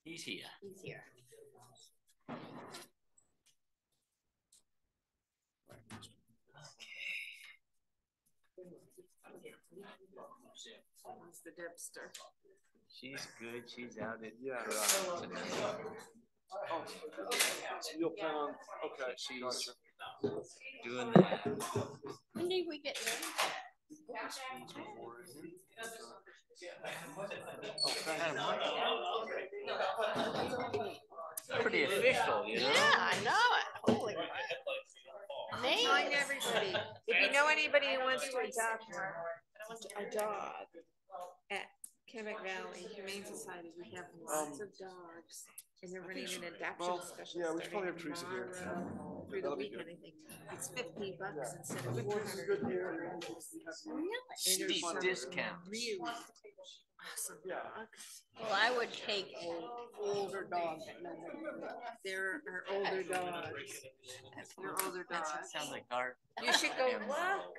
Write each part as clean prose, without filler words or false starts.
He's here. He's here. It's the dipster. She's good. She's out at Oh, so you'll plan on, okay, she's doing that. When did we get there? Pretty official, you know? Yeah, I know it. Holy crap. Telling everybody, if you know anybody who wants to adopt a dog at Kennebec Valley Humane Society, we have lots of dogs, and they're running an adoption special. Yeah, we should probably have Teresa here. Through the weekend, I think it's $50 instead of $400. Really? Steep discount. Really awesome dogs. Well, I would take an older dog that nobody would. There are older dogs. They're older dogs. Sounds like art. You should go look.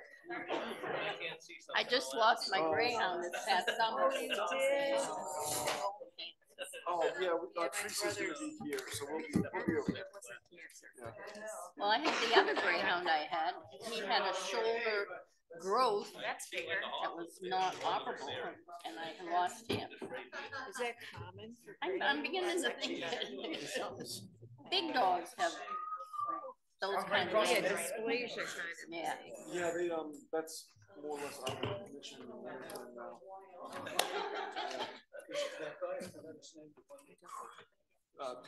I just lost my greyhound this past summer. Oh, you did? Oh, yeah, Teresa's gonna be here, so we'll be okay. Yeah. Well, I had the other greyhound I had. He had a shoulder growth that was not operable, and I lost him. Is that common? I'm beginning to think that big dogs have those kind of Yeah, things. dysplasia kind of. Yeah. Yeah, they, that's more or less out of the condition now.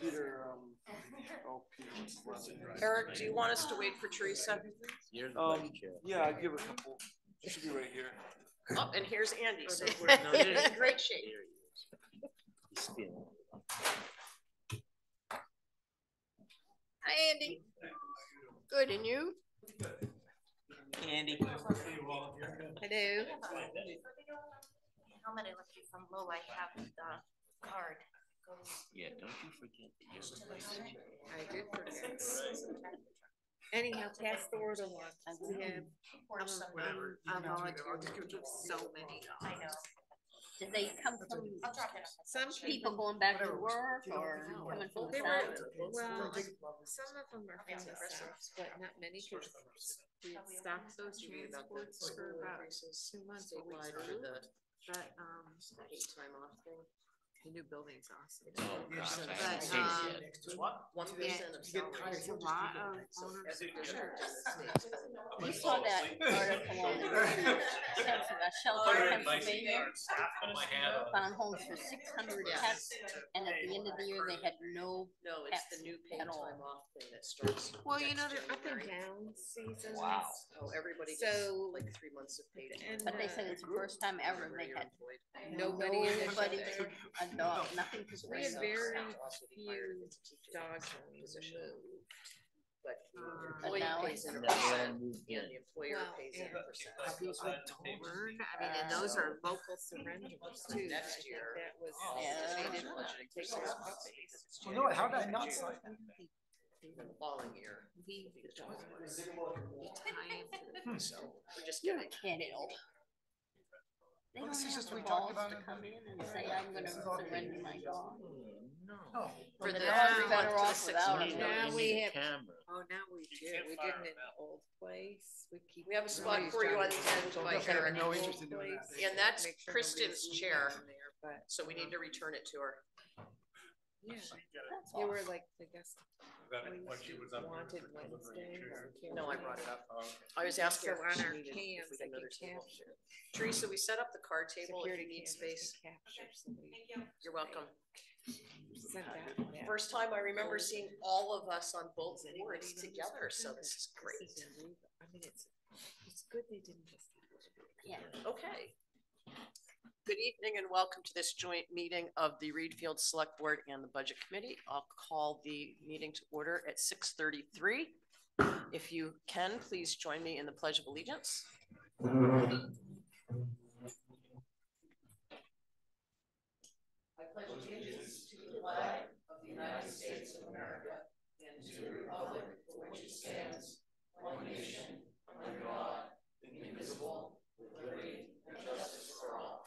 Peter, Peter. Eric, do you want us to wait for Teresa? Yeah, I'd give a couple. She should be right here. Oh, and here's Andy. So we're in great shape. Hi, Andy. Good, and you? Andy. Hello. Helmet I left you from Low. I have the card. Yeah, don't you forget the I did forget. Anyhow, pass the word along. We have, I'm volunteer to give so many dogs. I know. Did they come from Some people going back to work or coming from the They were, south? well, some of them are from the south, but not many, because we had stopped those transports for about 2 months. But, the new building's awesome. Oh, gosh, I But, haven't seen it yet. 1% of salaries. There's a lot of owners of You saw that article on a shelter in Pennsylvania found homes for 600 pets, and at the end of the year they had no No, it's the new paid at all. time off thing that starts. Well, you know, they're up and down seasons. Wow. Oh, everybody So, gets like 3 months of paid. and, But they said it's the first time ever they had nobody in the nobody shelter. to adopt, nothing to We have bring. very few dogs on the move. But But the now employee pays it's- in a Now percent, we're gonna move in. and the employer Well, pays in a percent. Puppies with torn, I mean, and those are local surrenders too. Next I think year. that was, Yeah. they didn't take care of puppies. Well, no, how did I not sign that? The following year. Leave the dogs, you tie him to the So we're just You're getting. a kidding. They don't This is have just the we talked balls about to it. come in and say, I'm gonna surrender my dog. No. For The the dog's 3 better months to off 6 without months. it. Now we have, Camera. oh, now we do, we didn't in the old place, we keep. We have a spot for you on the end by I have Eric. no interest in doing that. And that's Make sure Kristen's nobody's chair. in there, but, So we need to return it to her. yeah, That's they all. were like the guest. Wanted Wednesday. No, I brought it up. I was asking So her if on she our needed, if cams, we I need can another table. capture. Teresa, we set up the card table if you Security need cameras space. can capture somebody. You're welcome. Send that. First time I remember seeing all of us on both boards together, so this is great. I mean, it's good they didn't just. Yeah. Okay. Good evening and welcome to this joint meeting of the Readfield Select Board and the Budget Committee. I'll call the meeting to order at 6:33. If you can, please join me in the Pledge of Allegiance. I pledge allegiance to the flag of the United States of America and to the republic for which it stands, one nation, under God, indivisible, with liberty and justice for all.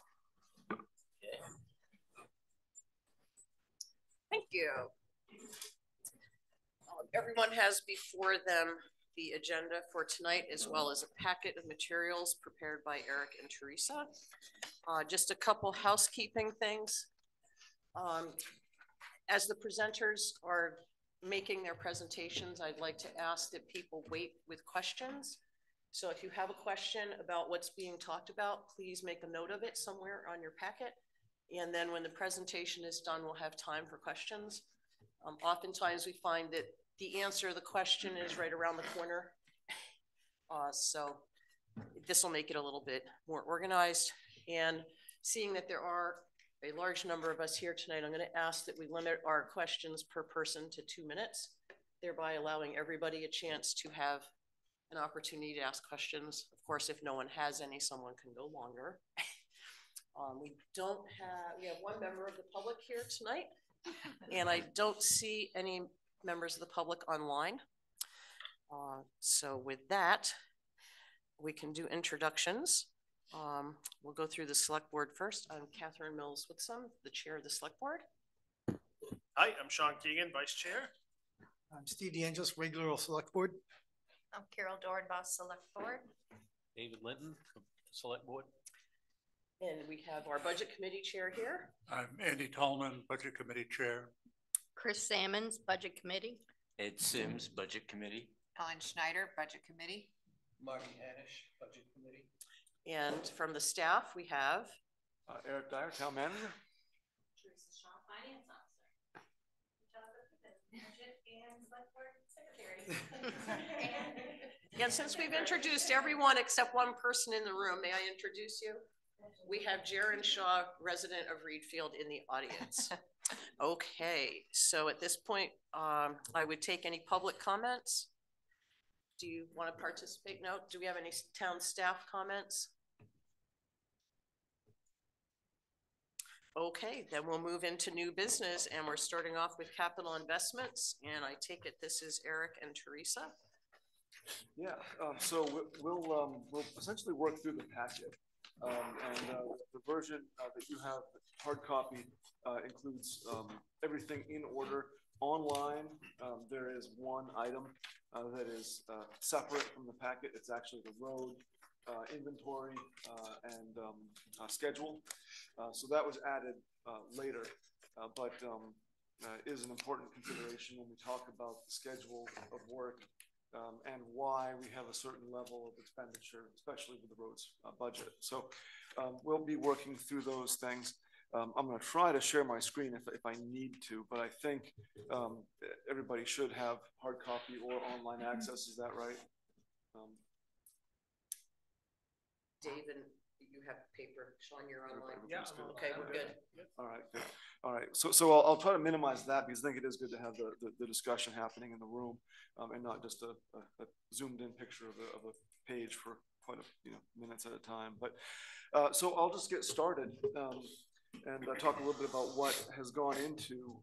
you. Everyone has before them the agenda for tonight, as well as a packet of materials prepared by Eric and Teresa. Just a couple housekeeping things. As the presenters are making their presentations, I'd like to ask that people wait with questions. So if you have a question about what's being talked about, please make a note of it somewhere on your packet. And then when the presentation is done, we'll have time for questions. Oftentimes we find that the answer to the question is right around the corner. So this will make it a little bit more organized. And seeing that there are a large number of us here tonight, I'm going to ask that we limit our questions per person to 2 minutes, thereby allowing everybody a chance to have an opportunity to ask questions. Of course, if no one has any, someone can go longer. We have one member of the public here tonight, and I don't see any members of the public online. So with that, we can do introductions. We'll go through the select board first. I'm Catherine Mills Whitson, the chair of the select board. Hi, I'm Sean Keegan, vice chair. I'm Steve DeAngelis, regular select board. I'm Carol Dornbos, select board. David Linton, select board. And we have our budget committee chair here. I'm Andy Tallman, budget committee chair. Chris Salmons, budget committee. Ed Sims, budget committee. Ellen Schneider, budget committee. Marty Hanish, budget committee. And from the staff, we have Eric Dyer, town manager. Teresa Shaw, finance officer. Budget and select board secretary. and since we've introduced everyone except one person in the room, may I introduce you? We have Jaron Shaw, resident of Readfield, in the audience. Okay, so at this point, I would take any public comments. Do you want to participate? No? Do we have any town staff comments? Okay, then we'll move into new business, and we're starting off with capital investments. And I take it this is Eric and Teresa. Yeah, so we'll essentially work through the packet. The version that you have, hard copy, includes everything in order. Online, there is one item that is separate from the packet. It's actually the road inventory and schedule. So that was added later, but is an important consideration when we talk about the schedule of work and why we have a certain level of expenditure, especially with the roads budget. So we'll be working through those things. I'm going to try to share my screen if I need to, but I think everybody should have hard copy or online access. Is that right? David, you have paper. Sean, you're online. Yeah. Okay, we're good. All right, good. All right. So I'll try to minimize that because I think it is good to have the discussion happening in the room and not just a zoomed in picture of a page for quite a minutes at a time. But so I'll just get started and talk a little bit about what has gone into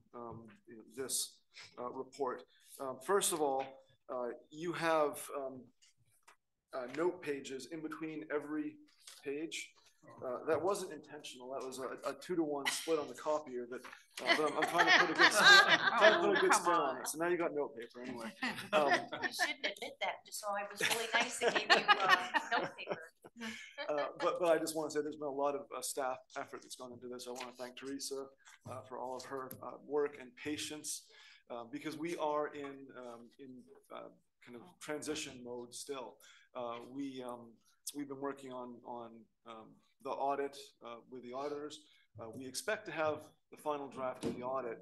this report. First of all, you have note pages in between every page. That wasn't intentional. That was a 2-to-1 split on the copier. But I'm trying to put a good spin on it. So now you got note paper anyway. You shouldn't admit that. So I was really nice to give you note paper. But I just want to say there's been a lot of staff effort that's gone into this. I want to thank Teresa for all of her work and patience because we are in kind of transition mode still. We've been working on the audit with the auditors. We expect to have the final draft of the audit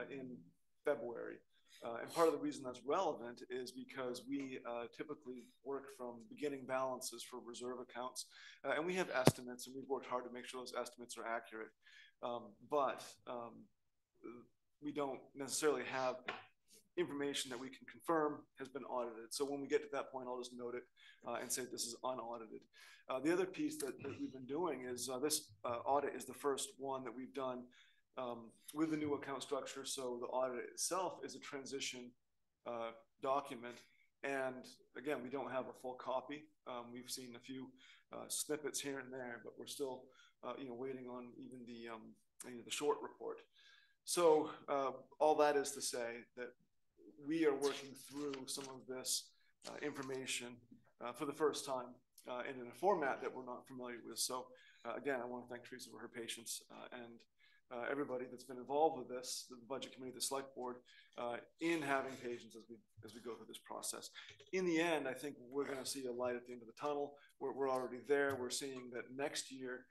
in February. And part of the reason that's relevant is because we typically work from beginning balances for reserve accounts. And we have estimates, and we've worked hard to make sure those estimates are accurate. But we don't necessarily have information that we can confirm has been audited. So when we get to that point, I'll just note it and say this is unaudited. The other piece that we've been doing is this audit is the first one that we've done with the new account structure. So the audit itself is a transition document. And again, we don't have a full copy. We've seen a few snippets here and there, but we're still waiting on even the short report. So all that is to say that we are working through some of this information for the first time and in a format that we're not familiar with. So again, I want to thank Teresa for her patience and everybody that's been involved with this, the budget committee, the select board, in having patience as we go through this process. In the end, I think we're going to see a light at the end of the tunnel. We're already there. We're seeing that next year,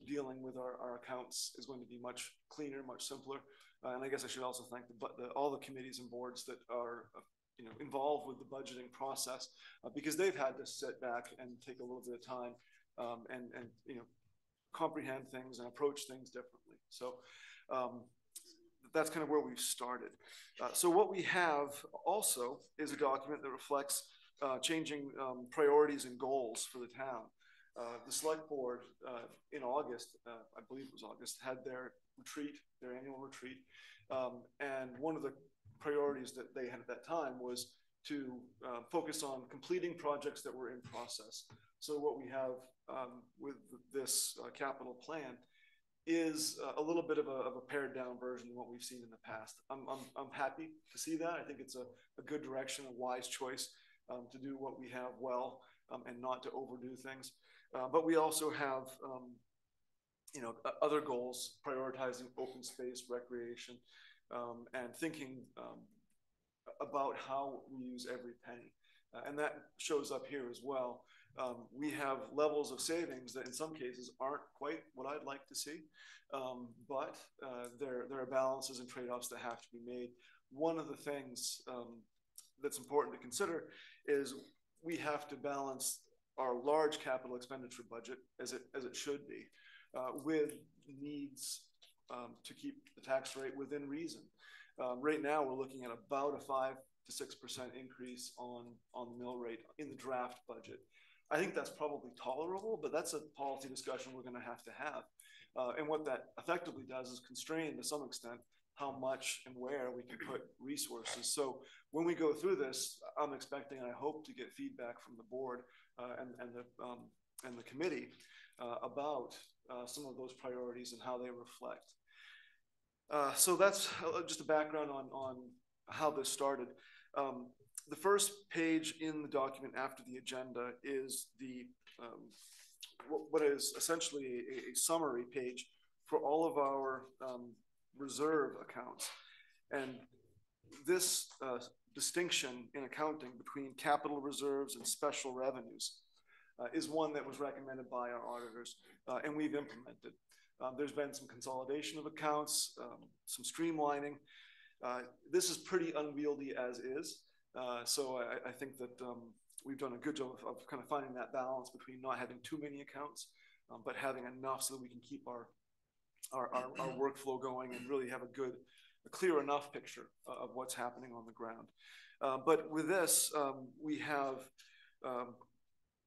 dealing with our accounts is going to be much cleaner, much simpler. And I guess I should also thank all the committees and boards that are involved with the budgeting process because they've had to sit back and take a little bit of time and comprehend things and approach things differently. So that's kind of where we've started. So what we have also is a document that reflects changing priorities and goals for the town. The select board in August, I believe it was August, had their annual retreat. And one of the priorities that they had at that time was to focus on completing projects that were in process. So what we have with this capital plan is a little bit of a pared down version of what we've seen in the past. I'm happy to see that. I think it's a good direction, a wise choice to do what we have well and not to overdo things. But we also have other goals, prioritizing open space, recreation, and thinking about how we use every penny. And that shows up here as well. We have levels of savings that in some cases aren't quite what I'd like to see, but there are balances and trade-offs that have to be made. One of the things that's important to consider is we have to balance our large capital expenditure budget, as it should be, with needs to keep the tax rate within reason. Right now, we're looking at about a 5 to 6% increase on the mill rate in the draft budget. I think that's probably tolerable, but that's a policy discussion we're going to have. And what that effectively does is constrain, to some extent, how much and where we can put resources. So when we go through this, I'm expecting and I hope to get feedback from the board and the committee about some of those priorities and how they reflect. So that's just a background on how this started. The first page in the document after the agenda is what is essentially a summary page for all of our reserve accounts. And this distinction in accounting between capital reserves and special revenues is one that was recommended by our auditors, and we've implemented. There's been some consolidation of accounts, some streamlining. This is pretty unwieldy as is. So I think that we've done a good job of kind of finding that balance between not having too many accounts, but having enough so that we can keep our workflow going and really have a clear enough picture of what's happening on the ground. But with this, we have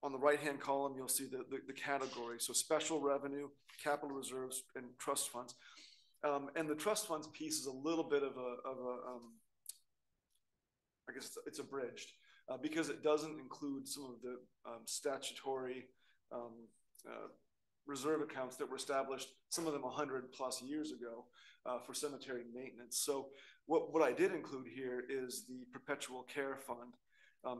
on the right-hand column, you'll see the category. So special revenue, capital reserves, and trust funds. And the trust funds piece is a little bit of I guess it's abridged because it doesn't include some of the statutory reserve accounts that were established, some of them 100 plus years ago for cemetery maintenance. So what I did include here is the perpetual care fund.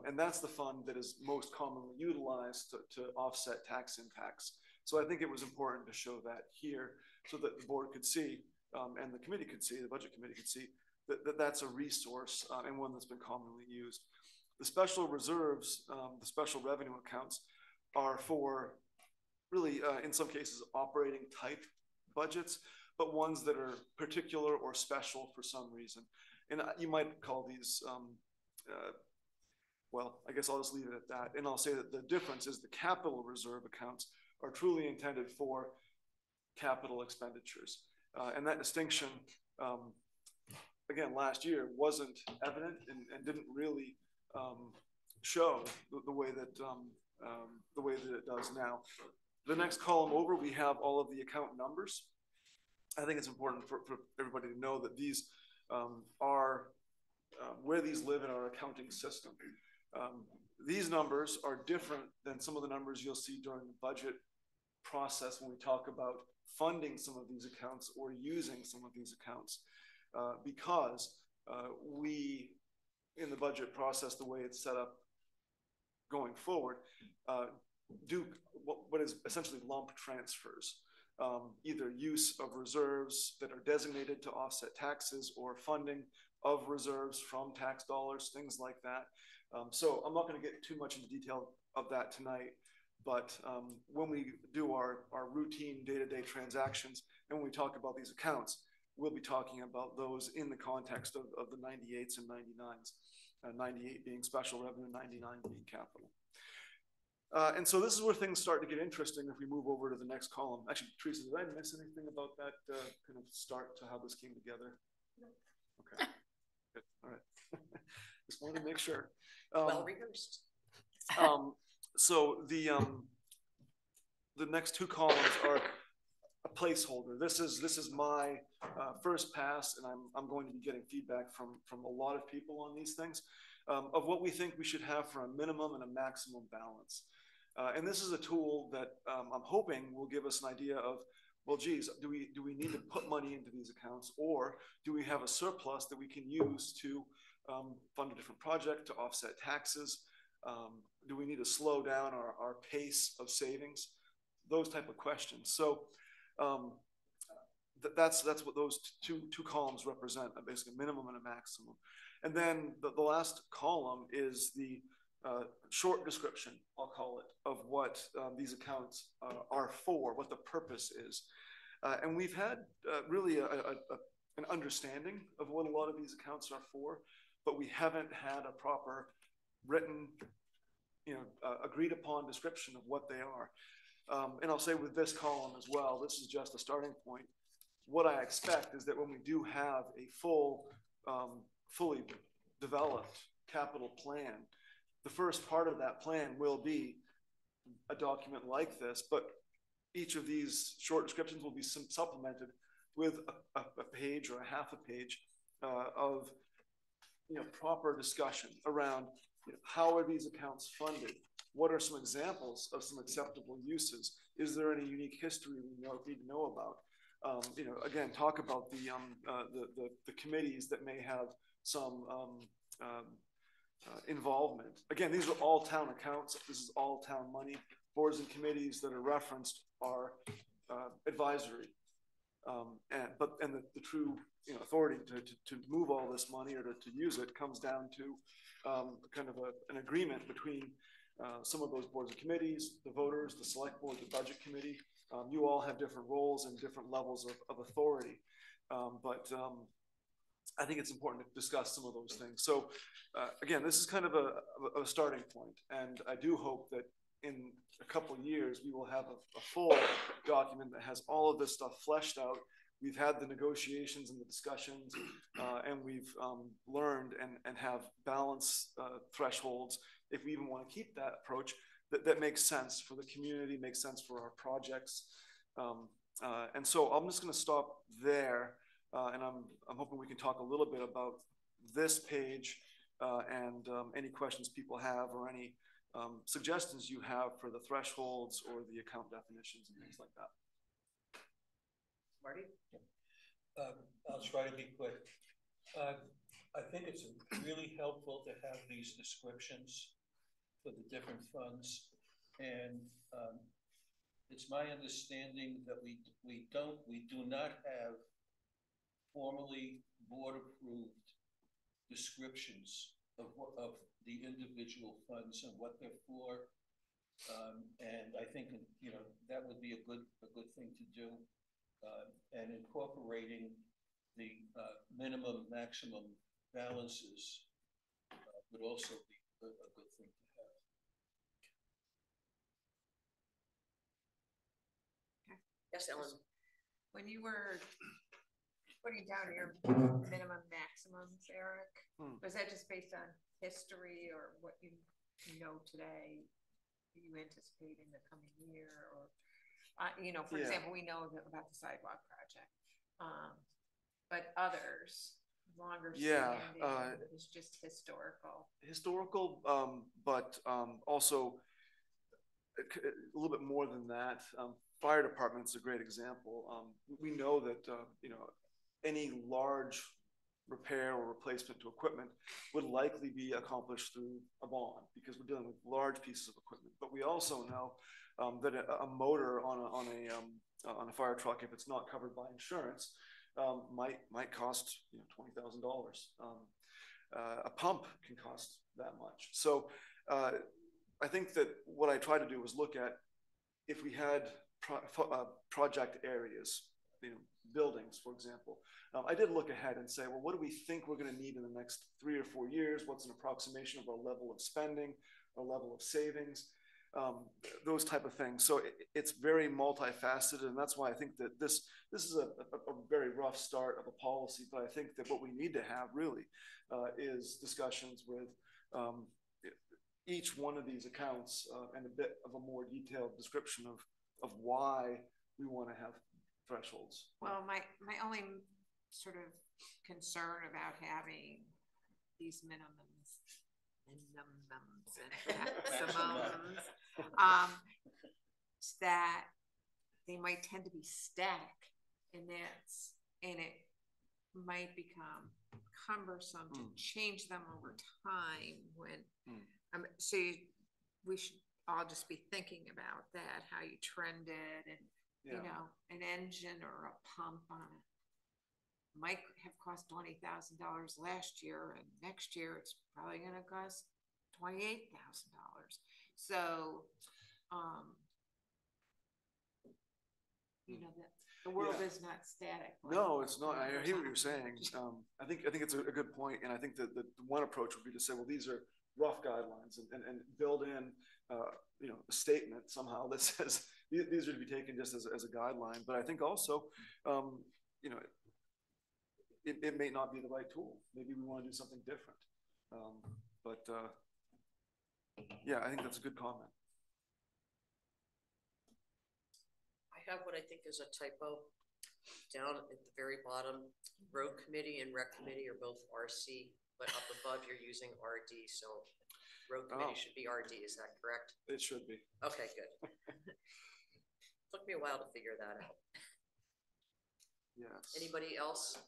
And that's the fund that is most commonly utilized to offset tax impacts. So I think it was important to show that here so that the board could see and the committee could see, the budget committee could see that that's a resource and one that's been commonly used. The special reserves, the special revenue accounts are for really, in some cases, operating type budgets, but ones that are particular or special for some reason. And you might call these well, I guess I'll just leave it at that. And I'll say that the difference is the capital reserve accounts are truly intended for capital expenditures. And that distinction, again, last year wasn't evident and didn't really show the way that it does now. The next column over, we have all of the account numbers. I think it's important for everybody to know that these are where these live in our accounting system. These numbers are different than some of the numbers you'll see during the budget process when we talk about funding some of these accounts or using some of these accounts, because we, in the budget process, the way it's set up going forward, do what is essentially lump transfers, either use of reserves that are designated to offset taxes or funding of reserves from tax dollars, things like that. So I'm not going to get too much into detail of that tonight, but when we do our routine day-to-day transactions and when we talk about these accounts, we'll be talking about those in the context of the 98s and 99s, 98 being special revenue, 99 being capital. And so this is where things start to get interesting if we move over to the next column. Actually, Teresa, did I miss anything about that kind of start to how this came together? No. Okay, good, all right. Just wanted to make sure. Well rehearsed. So the next two columns are a placeholder. This is my first pass, and I'm going to be getting feedback from a lot of people on these things, of what we think we should have for a minimum and a maximum balance. And this is a tool that I'm hoping will give us an idea of, well, geez, do we need to put money into these accounts, or do we have a surplus that we can use to fund a different project, to offset taxes? Do we need to slow down our pace of savings? Those type of questions. So that's what those two columns represent, basically a minimum and a maximum. And then the last column is the short description, I'll call it, of what these accounts are for, what the purpose is. And we've had really an understanding of what a lot of these accounts are for, but we haven't had a proper written, agreed upon description of what they are. And I'll say with this column as well, this is just a starting point. What I expect is that when we do have a fully developed capital plan, the first part of that plan will be a document like this, but each of these short descriptions will be supplemented with a page or a half a page of proper discussion around how are these accounts funded? What are some examples of some acceptable uses? Is there any unique history we need to know about? Again, talk about the committees that may have some involvement. Again, these are all town accounts. This is all town money. Boards and committees that are referenced are advisory, and the true authority to move all this money or to use it comes down to kind of an agreement between some of those boards and committees, the voters, the select board, the budget committee. You all have different roles and different levels of authority, but I think it's important to discuss some of those things. So again, this is kind of a starting point, and I do hope that in a couple of years we will have a full document that has all of this stuff fleshed out. We've had the negotiations and the discussions, and we've learned and have balance thresholds, if we even want to keep that approach, that makes sense for the community, makes sense for our projects. And so I'm just going to stop there, and I'm hoping we can talk a little bit about this page and any questions people have or any suggestions you have for the thresholds or the account definitions and things like that. Marty? I'll try to be quick. I think it's really helpful to have these descriptions for the different funds, and it's my understanding that we do not have formally board-approved descriptions of the individual funds and what they're for, and I think that would be a good thing to do. And incorporating the minimum, maximum balances would also be a good thing to have. Yes, Ellen. When you were putting down your minimum maximums, Eric, was that just based on history or what you know today, you anticipate in the coming year, or for example, we know about the sidewalk project, but others longer standing is just historical. But also a little bit more than that. Fire department's a great example. We know that any large repair or replacement to equipment would likely be accomplished through a bond because we're dealing with large pieces of equipment. But we also know that a motor on a fire truck, if it's not covered by insurance, might cost $20,000. A pump can cost that much. So I think that what I tried to do was look at if we had project areas, buildings, for example. I did look ahead and say, well, what do we think we're going to need in the next 3 or 4 years? What's an approximation of our level of spending, our level of savings, those type of things. So it's very multifaceted, and that's why I think that this is a very rough start of a policy. But I think that what we need to have really is discussions with each one of these accounts and a bit of a more detailed description of why we want to have thresholds. Well, my only sort of concern about having these minimums and maximums is that they might tend to be static, and it might become cumbersome to change them over time when so we should all just be thinking about that, how you trend it, and an engine or a pump on it might have cost $20,000 last year, and next year it's probably going to cost $28,000. So, the world is not static. No, it's not. I hear what you're saying. I think it's a good point, and I think that the one approach would be to say, well, these are rough guidelines, and build in a statement somehow that says these are to be taken just as a guideline. But I think also, it may not be the right tool. Maybe we want to do something different. Yeah, I think that's a good comment. I have what I think is a typo down at the very bottom. Road committee and rec committee are both RC, but up above you're using RD. So road committee should be RD. Is that correct? It should be. Okay, good. Took me a while to figure that out. Yes. Anybody else?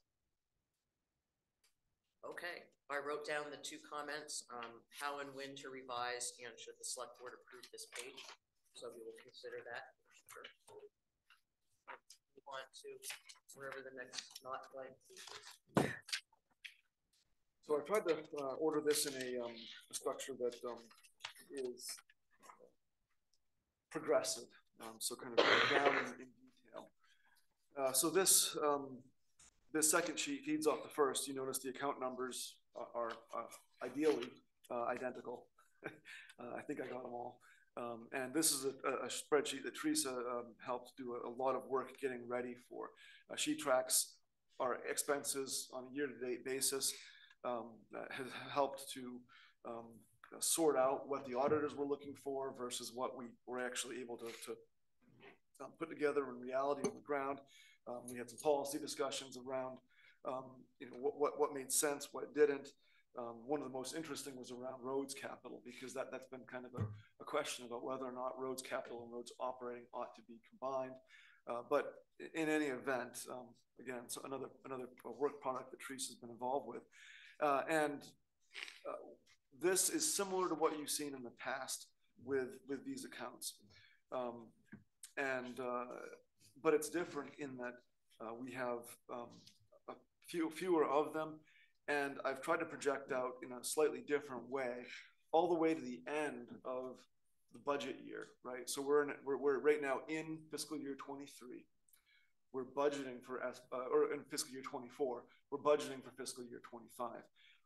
Okay, I wrote down the 2 comments, how and when to revise, and should the select board approve this page? So we will consider that. Sure. Move on to wherever the next not blank page is. So I tried to order this in a structure that is progressive, so kind of down in detail. So this second sheet feeds off the first. You notice the account numbers are ideally identical. I think I got them all. And this is a spreadsheet that Teresa helped do a lot of work getting ready for. She tracks our expenses on a year-to-date basis. That has helped to sort out what the auditors were looking for versus what we were actually able to put together in reality on the ground. We had some policy discussions around what made sense, what didn't. One of the most interesting was around roads capital, because that's been kind of a question about whether or not roads capital and roads operating ought to be combined. But in any event, again, so another work product that Teresa's been involved with. This is similar to what you've seen in the past with these accounts. But it's different in that we have fewer of them, and I've tried to project out in a slightly different way, all the way to the end of the budget year, right? So we're right now in fiscal year 23. We're budgeting for or in fiscal year 24. We're budgeting for fiscal year 25.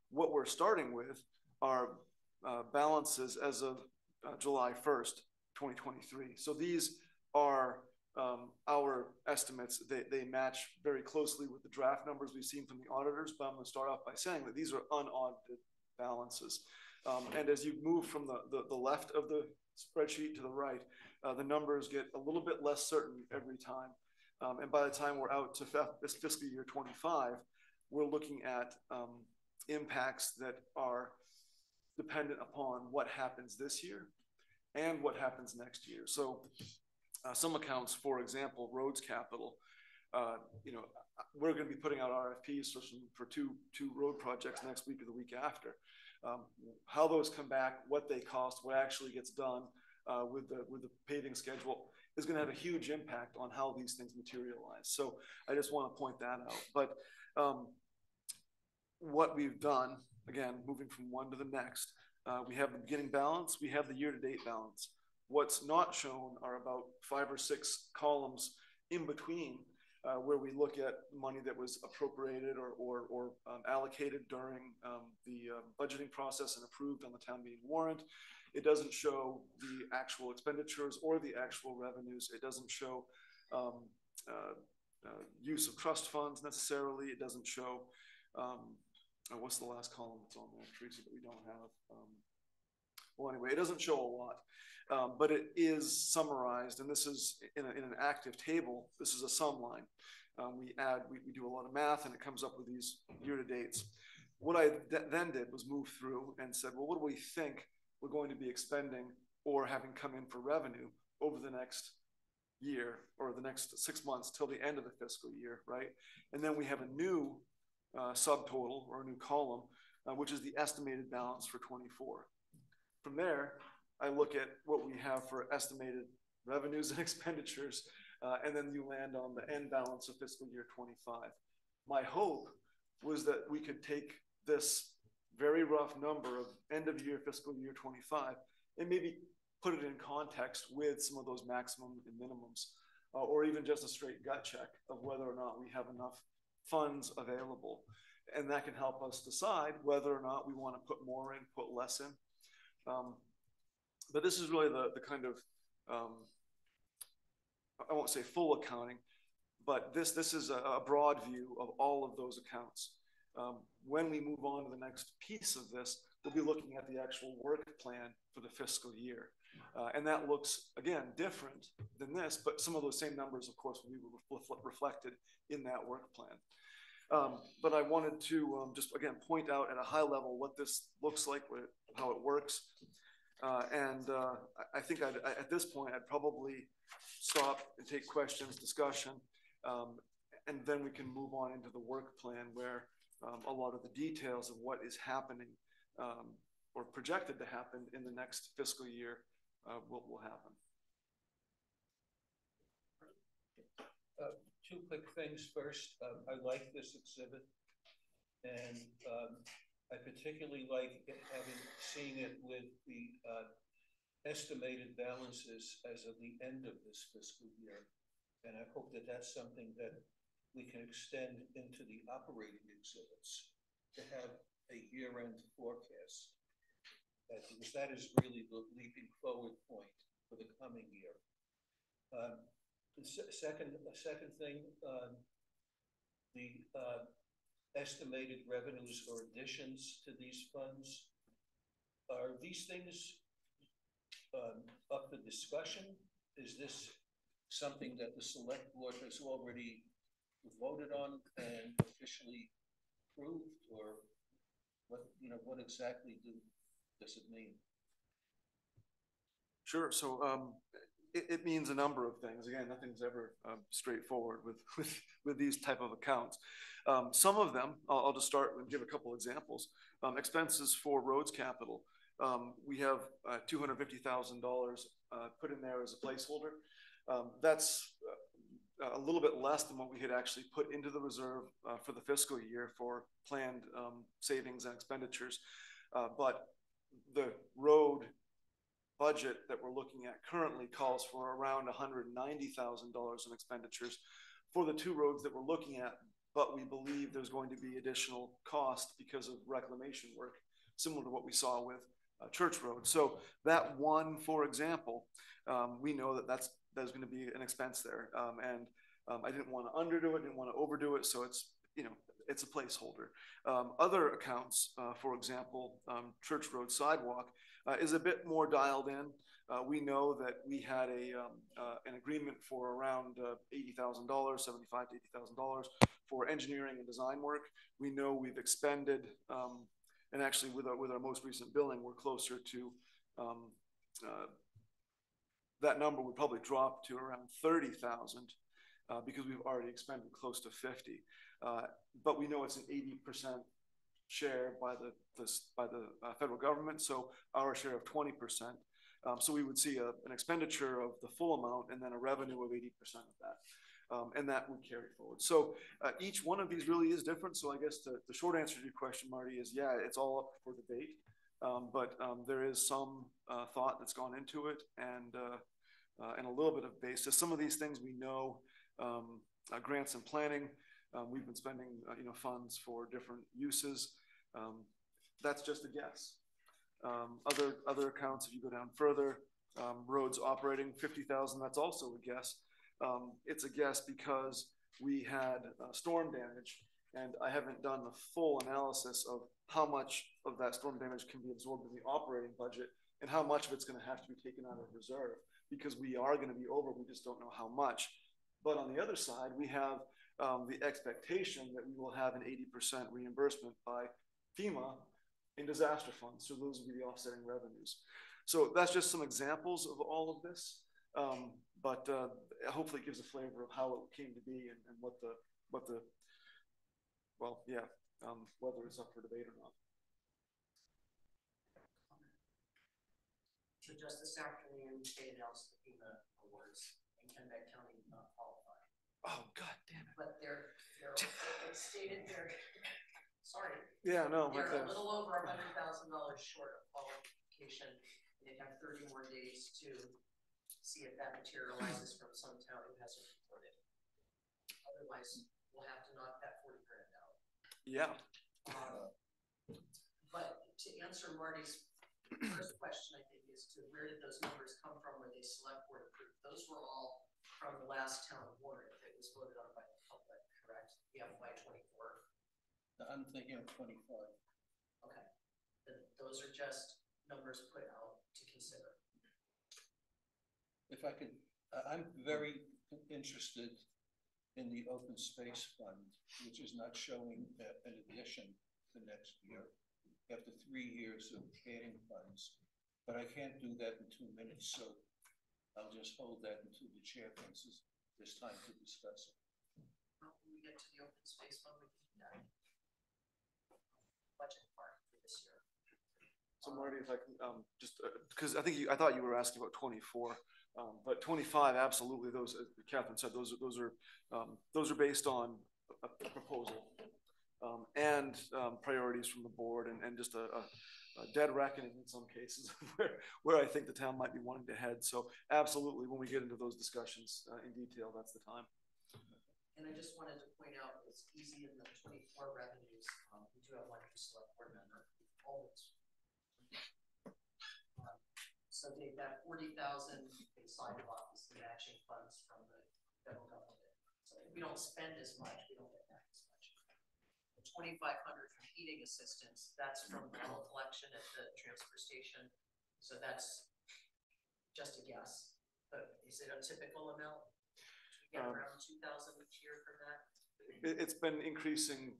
What we're starting with are balances as of July 1st, 2023. So these are our estimates. They match very closely with the draft numbers we've seen from the auditors, but I'm going to start off by saying that these are unaudited balances. And as you move from the left of the spreadsheet to the right, the numbers get a little bit less certain every time. And by the time we're out to this fiscal year 25, we're looking at impacts that are dependent upon what happens this year and what happens next year. So some accounts, for example, roads capital, you know, we're going to be putting out RFPs for two road projects next week or the week after. How those come back, what they cost, what actually gets done with the paving schedule is going to have a huge impact on how these things materialize. So I just want to point that out. But what we've done, again, moving from one to the next, we have the beginning balance, we have the year-to-date balance. What's not shown are about 5 or 6 columns in between where we look at money that was appropriated or allocated during the budgeting process and approved on the town meeting warrant. It doesn't show the actual expenditures or the actual revenues. It doesn't show use of trust funds necessarily. It doesn't show, what's the last column that's on there, Teresa, that we don't have? Well, anyway, it doesn't show a lot, but it is summarized, and this is in an active table. This is a sum line. We do a lot of math, and it comes up with these year-to-dates. What I then did was move through and said, well, what do we think we're going to be expending or having come in for revenue over the next year or the next 6 months till the end of the fiscal year, right? And then we have a new subtotal or a new column, which is the estimated balance for 24. From there, I look at what we have for estimated revenues and expenditures, and then you land on the end balance of fiscal year 25. My hope was that we could take this very rough number of end of year fiscal year 25 and maybe put it in context with some of those maximum and minimums, or even just a straight gut check of whether or not we have enough funds available. And that can help us decide whether or not we want to put more in, put less in. But this is really the kind of, I won't say full accounting, but this is a broad view of all of those accounts. When we move on to the next piece of this, we'll be looking at the actual work plan for the fiscal year. And that looks, again, different than this, but some of those same numbers, of course, will be reflected in that work plan. But I wanted to just, again, point out at a high level what this looks like, how it works. I think at this point, I'd probably stop and take questions, discussion, and then we can move on into the work plan where a lot of the details of what is happening or projected to happen in the next fiscal year will happen. Two quick things. First, I like this exhibit, and I particularly like seeing it with the estimated balances as of the end of this fiscal year. And I hope that that's something that we can extend into the operating exhibits to have a year-end forecast. Because that is really the leaping forward point for the coming year. The second thing, the estimated revenues or additions to these funds, are these things up for discussion? Is this something that the select board has already voted on and officially approved, or what exactly does it mean? Sure. So it means a number of things. Again, nothing's ever straightforward with these type of accounts. Some of them, I'll just start and give a couple examples. Expenses for roads capital. We have $250,000 put in there as a placeholder. That's a little bit less than what we had actually put into the reserve for the fiscal year for planned savings and expenditures. But the road budget that we're looking at currently calls for around $190,000 in expenditures for the 2 roads that we're looking at, but we believe there's going to be additional cost because of reclamation work, similar to what we saw with Church Road. So that one, for example, we know that there's going to be an expense there, and I didn't want to underdo it, didn't want to overdo it, so it's it's a placeholder. Other accounts, for example, Church Road sidewalk is a bit more dialed in. We know that we had an agreement for around $80,000, $75,000 to $80,000 for engineering and design work. We know we've expended, and actually with our most recent billing, we're closer to that number would probably drop to around 30,000 because we've already expended close to 50. But we know it's an 80% share by the federal government, so our share of 20%. So we would see an expenditure of the full amount and then a revenue of 80% of that. And that would carry forward. So each one of these really is different. So I guess the short answer to your question, Marty, is yeah, it's all up for debate. But there is some thought that's gone into it and a little bit of basis. Some of these things we know, grants and planning, we've been spending funds for different uses. That's just a guess. Other accounts, if you go down further, roads operating 50,000, that's also a guess. It's a guess because we had storm damage, and I haven't done the full analysis of how much of that storm damage can be absorbed in the operating budget and how much of it's going to have to be taken out of reserve, because we are going to be over, we just don't know how much. But on the other side, we have the expectation that we will have an 80% reimbursement by FEMA in disaster funds. So those will be the offsetting revenues. So that's just some examples of all of this. But hopefully it gives a flavor of how it came to be and whether it's up for debate or not. So just this afternoon, they announced the FEMA awards, and Kennebec County did not qualify. Oh, God damn it. But they're stated there. Sorry. Yeah, no. They're a little over $100,000 short of qualification. They have 30 more days to see if that materializes from some town who hasn't reported. Otherwise, we'll have to knock that 40 grand out. Yeah. But to answer Marty's first question, I think, is to where did those numbers come from when they select board approved? Those were all from the last town warrant that was voted on by the public, correct? The FY24. I'm thinking of 25. Okay. Then those are just numbers put out to consider. If I could, I'm very interested in the open space fund, which is not showing an addition for next year after 3 years of adding funds. But I can't do that in 2 minutes, so I'll just hold that until the chair thinks there's time to discuss it. Well, when we get to the open space fund, we can do that. Budget part for this year. So Marty, if I can just because I thought you were asking about 24, but 25 absolutely. Those, Catherine said, those are based on a proposal and priorities from the board and just a dead reckoning in some cases where I think the town might be wanting to head. So absolutely, when we get into those discussions in detail, that's the time. And I just wanted to point out, it's easy in the 24 revenues. We do have one new select board member, always. So Dave, that 40,000 inside of office, the matching funds from the federal government. So if we don't spend as much, we don't get back as much. The 2,500 for heating assistance, that's from bottle collection at the transfer station. So that's just a guess. But is it a typical amount? Get around 2,000 each year from that? It's been increasing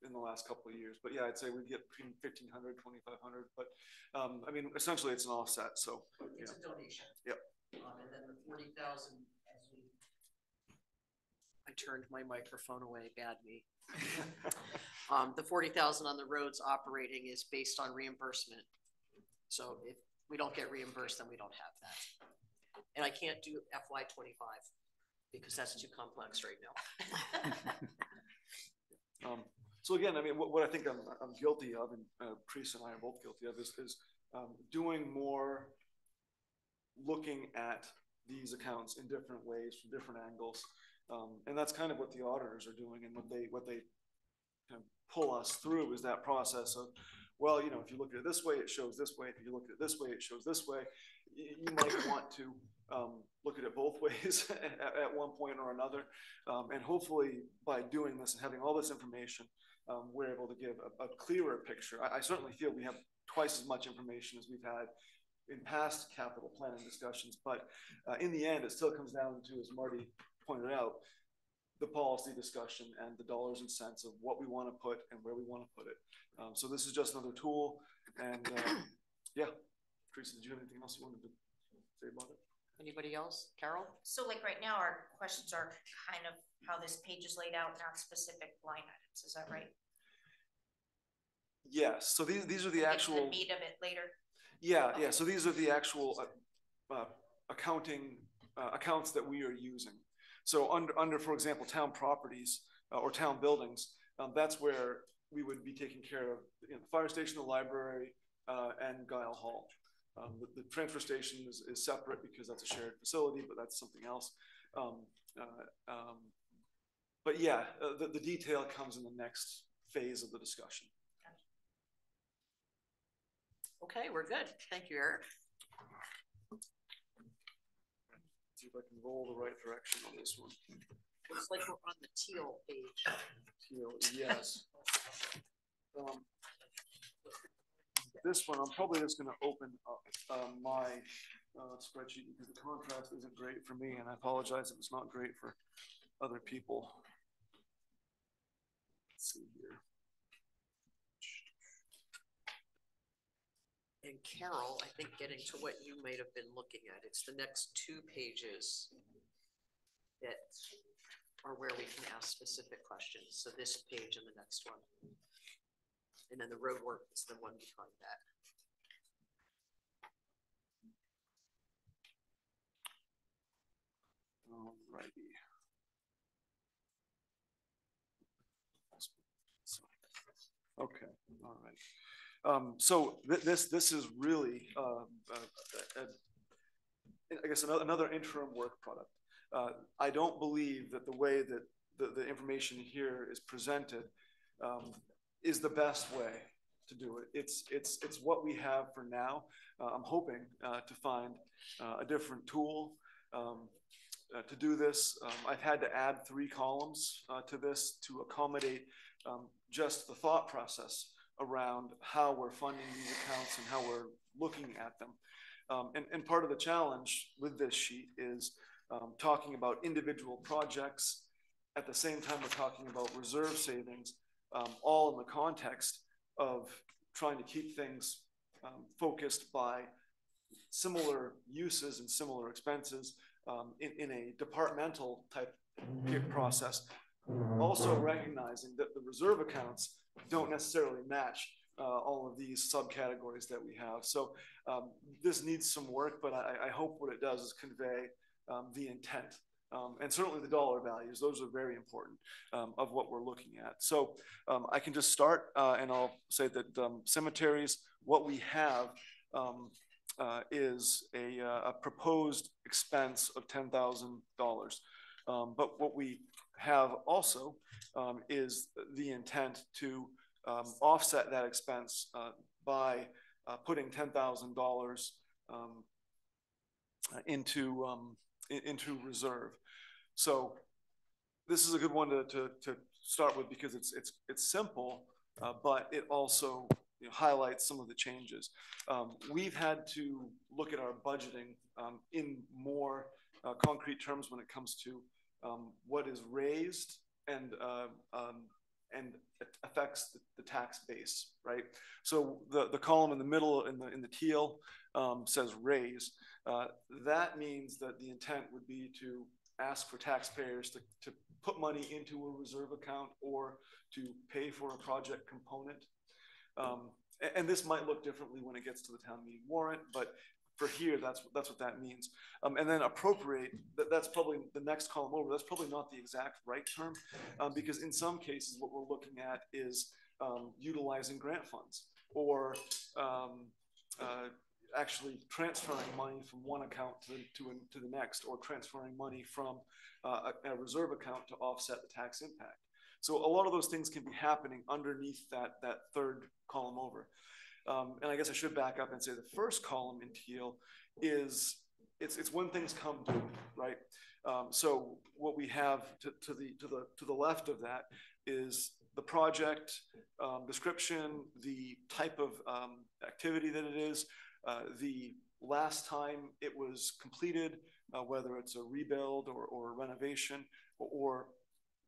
in the last couple of years, but yeah, I'd say we get between 1,500, 2,500. But I mean, essentially, it's an offset. So it's a donation. Yep. And then the 40,000, as we, I turned my microphone away. Bad me. The 40,000 on the roads operating is based on reimbursement. So if we don't get reimbursed, then we don't have that. And I can't do FY25. Because that's too complex right now. So again, I mean, what I think I'm guilty of, and Chris and I are both guilty of, is doing more, looking at these accounts in different ways from different angles, and that's kind of what the auditors are doing, and what they kind of pull us through is that process of, well, you know, if you look at it this way, it shows this way. If you look at it this way, it shows this way. You might want to look at it both ways at one point or another. And hopefully by doing this and having all this information, we're able to give a clearer picture. I certainly feel we have twice as much information as we've had in past capital planning discussions. But in the end, it still comes down to, as Marty pointed out, the policy discussion and the dollars and cents of what we want to put and where we want to put it. So this is just another tool. And yeah, Teresa, did you have anything else you wanted to say about it? Anybody else? Carol? So like right now, our questions are kind of how this page is laid out, not specific line items, is that right? Yes, so these are the We'll get to actual. the meat of it later. Yeah, yeah, so these are the actual accounts that we are using. So under for example, town properties or town buildings, that's where we would be taking care of, you know, the fire station, the library, and Guile Hall. The transfer station is separate because that's a shared facility, but that's something else. But yeah, the detail comes in the next phase of the discussion. Okay, we're good. Thank you, Eric. See if I can roll the right direction on this one. Looks like we're on the teal page. Teal, yes. This one, I'm probably just going to open up my spreadsheet because the contrast isn't great for me, and I apologize if it's not great for other people. Let's see here. And Carol, I think getting to what you might have been looking at, it's the next 2 pages that are where we can ask specific questions. So this page and the next one. And then the road work is the one behind that. Alrighty. Okay, all right. So this is really, I guess, another interim work product. I don't believe that the way that the information here is presented is the best way to do it. It's what we have for now. I'm hoping to find a different tool to do this. I've had to add 3 columns to this to accommodate just the thought process around how we're funding these accounts and how we're looking at them. And part of the challenge with this sheet is talking about individual projects. At the same time, we're talking about reserve savings, all in the context of trying to keep things focused by similar uses and similar expenses in a departmental type process. Also recognizing that the reserve accounts don't necessarily match all of these subcategories that we have. So this needs some work, but I hope what it does is convey the intent and certainly the dollar values. Those are very important of what we're looking at. So I can just start and I'll say that cemeteries, what we have is a proposed expense of $10,000. But what we have also is the intent to offset that expense by putting $10,000 into reserve. So this is a good one to start with because it's simple, but it also highlights some of the changes. We've had to look at our budgeting in more concrete terms when it comes to what is raised and affects the tax base, right? So the column in the middle in the teal says raise. That means that the intent would be to ask for taxpayers to put money into a reserve account or to pay for a project component. And this might look differently when it gets to the town meeting warrant, but for here, that's what that means. And then appropriate, that's probably the next column over. That's probably not the exact right term, because in some cases, what we're looking at is utilizing grant funds or actually transferring money from one account to the next, or transferring money from a reserve account to offset the tax impact. So a lot of those things can be happening underneath that third column over. And I guess I should back up and say the first column in teal is it's when things come due, right? So what we have to the left of that is the project description, the type of activity that it is, the last time it was completed, whether it's a rebuild or a renovation or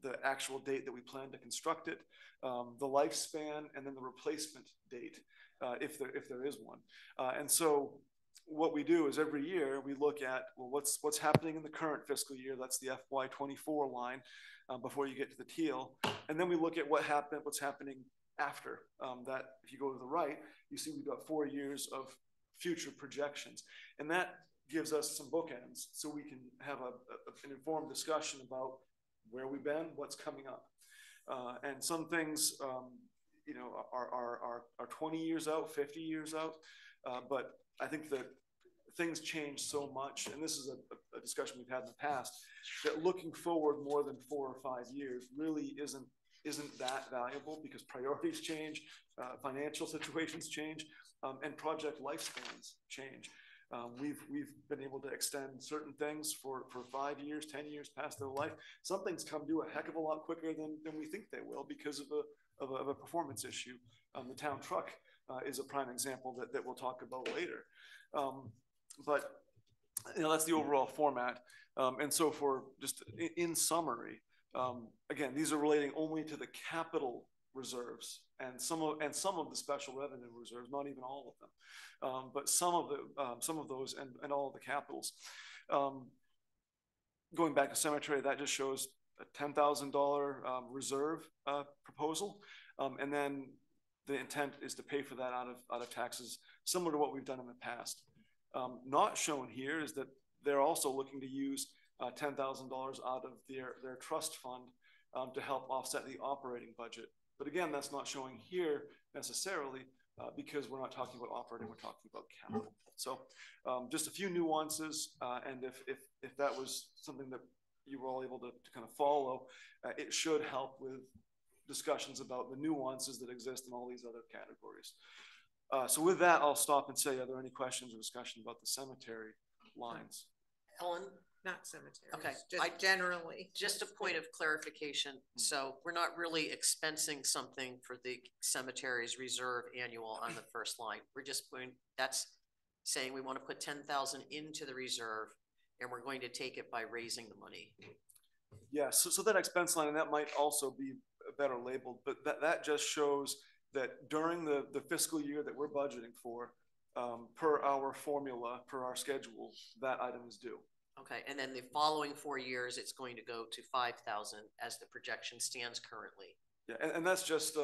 the actual date that we plan to construct it, the lifespan, and then the replacement date, if there is one. And so what we do is every year we look at, well, what's happening in the current fiscal year. That's the FY24 line before you get to the teal. And then we look at what's happening after that. If you go to the right, you see we've got 4 years of future projections. And that gives us some bookends so we can have an informed discussion about where we've been, what's coming up. And some things, you know, are 20 years out, 50 years out. But I think that things change so much, and this is a discussion we've had in the past, that looking forward more than 4 or 5 years really isn't that valuable, because priorities change, financial situations change, and project lifespans change. We've been able to extend certain things for 5 years, 10 years past their life. Some things come due a heck of a lot quicker than we think they will because of a performance issue. The town truck is a prime example that we'll talk about later. But you know, that's the overall format. And so for just in summary, again, these are relating only to the capital reserves and some of the special revenue reserves, not even all of them, but some of those and all of the capitals. Going back to cemetery, that just shows a $10,000 reserve proposal, and then the intent is to pay for that out of taxes, similar to what we've done in the past. Not shown here is that they're also looking to use $10,000 out of their trust fund to help offset the operating budget. But again, that's not showing here necessarily because we're not talking about operating, we're talking about capital. So just a few nuances, and if that was something that you were all able to kind of follow, it should help with discussions about the nuances that exist in all these other categories. So with that, I'll stop and say, are there any questions or discussion about the cemetery lines? Ellen? Not cemeteries. Okay. Just generally. Just a point of clarification. So we're not really expensing something for the cemetery's reserve annual on the first line. We're just that's saying we want to put 10,000 into the reserve, and we're going to take it by raising the money. Yeah, so that expense line, and that might also be better labeled, but that just shows that during the fiscal year that we're budgeting for, per our formula, per our schedule, that item is due. Okay, and then the following 4 years, it's going to go to 5,000 as the projection stands currently. Yeah, and that's just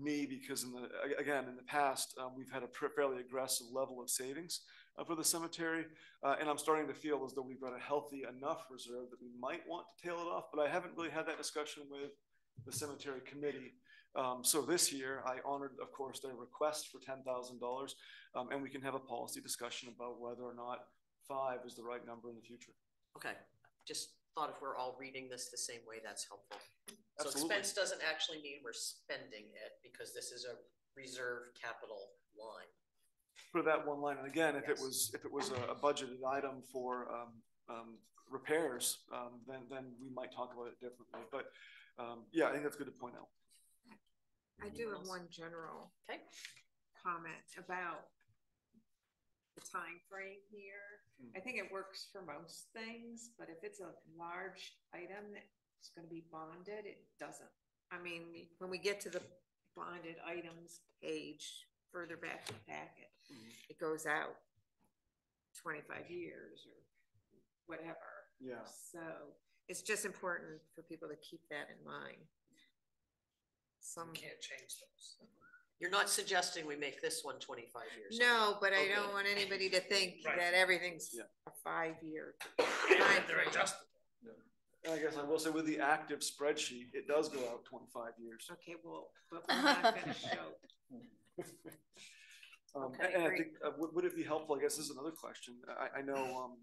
me, because in the past, we've had a fairly aggressive level of savings for the cemetery, and I'm starting to feel as though we've got a healthy enough reserve that we might want to tail it off, but I haven't really had that discussion with the cemetery committee. So this year, I honored, of course, their request for $10,000, and we can have a policy discussion about whether or not 5 is the right number in the future. Okay, just thought if we're all reading this the same way, that's helpful. Absolutely. So expense doesn't actually mean we're spending it, because this is a reserve capital line. For that one line, and again, if it was a budgeted item for repairs, then we might talk about it differently. But yeah, I think that's good to point out. I do have one general comment about the time frame here. I think it works for most things, but if it's a large item that's going to be bonded, it doesn't. I mean, when we get to the bonded items page further back in the packet, it goes out 25 years or whatever. Yeah. So it's just important for people to keep that in mind. Some Can't change those. You're not suggesting we make this one 25 years? No, but I Okay. don't want anybody to think Right. that everything's Yeah. a 5-year. They're adjustable. And I guess I will say, with the active spreadsheet, it does go out 25 years. Okay, well, but we're not going to show. Okay, and I great. think, would it be helpful, I guess this is another question. I know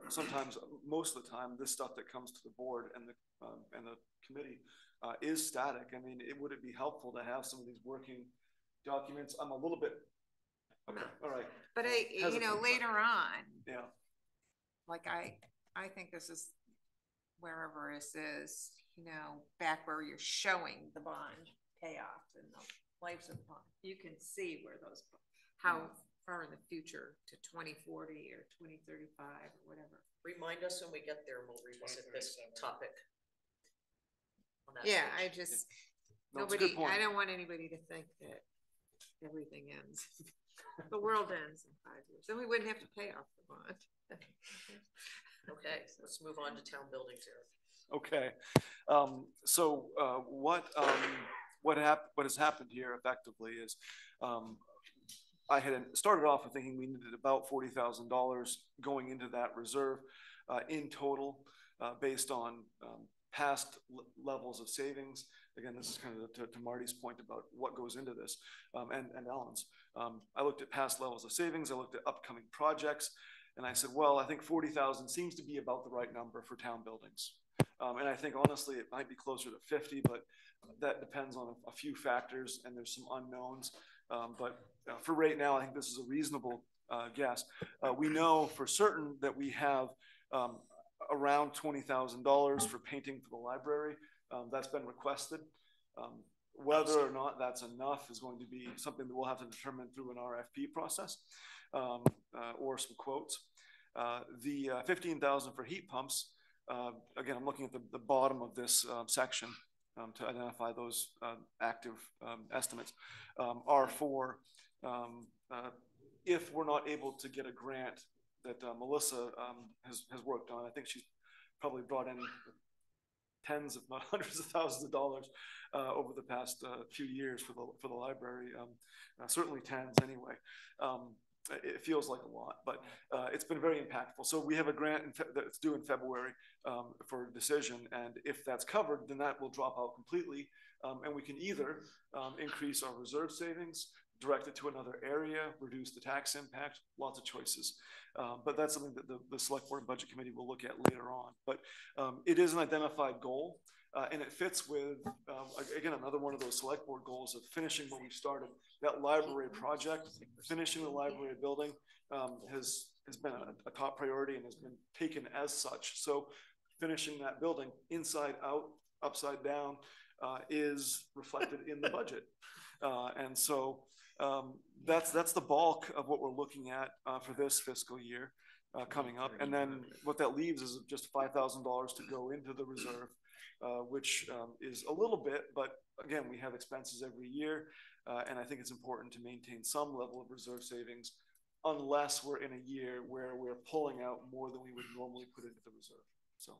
sometimes, most of the time, this stuff that comes to the board and the committee is static. I mean, would it be helpful to have some of these working documents? I'm a little bit, okay, all right. But later on, Yeah. like I think this is wherever this is, back where you're showing the bond payoff and the lives of the bond, you can see where those, how far in the future to 2040 or 2035 or whatever. Remind us when we get there, and we'll revisit this topic. on that Yeah, page. I just, No, it's a good nobody, point. I don't want anybody to think that everything ends. The world ends in 5 years. Then we wouldn't have to pay off the bond. Okay, let's move on to town buildings here. Okay, so what has happened here effectively is I had started off with thinking we needed about $40,000 going into that reserve in total, based on past levels of savings. Again, this is kind of to Marty's point about what goes into this, and Alan's. I looked at past levels of savings. I looked at upcoming projects, and I said, well, I think 40,000 seems to be about the right number for town buildings. And I think honestly, it might be closer to 50, but that depends on a few factors, and there's some unknowns. But for right now, I think this is a reasonable guess. We know for certain that we have around $20,000 for painting for the library. That's been requested. Whether or not that's enough is going to be something that we'll have to determine through an RFP process, or some quotes. The 15,000 for heat pumps. Again, I'm looking at the bottom of this section to identify those active estimates, are for if we're not able to get a grant that Melissa has worked on. I think she's probably brought in tens, if not hundreds of thousands of dollars over the past few years for the library. Certainly tens anyway. It feels like a lot, but it's been very impactful. So we have a grant that's due in February for decision, and if that's covered, then that will drop out completely, and we can either increase our reserve savings, direct it to another area, reduce the tax impact, lots of choices. But that's something that the Select Board and Budget Committee will look at later on. But it is an identified goal, and it fits with, again, another one of those Select Board goals of finishing what we've started. That library project, finishing the library building, has been a top priority and has been taken as such. So finishing that building inside out, upside down, is reflected in the budget. And so that's the bulk of what we're looking at for this fiscal year coming up. And then what that leaves is just $5,000 to go into the reserve, which is a little bit, but again, we have expenses every year. And I think it's important to maintain some level of reserve savings unless we're in a year where we're pulling out more than we would normally put into the reserve. So,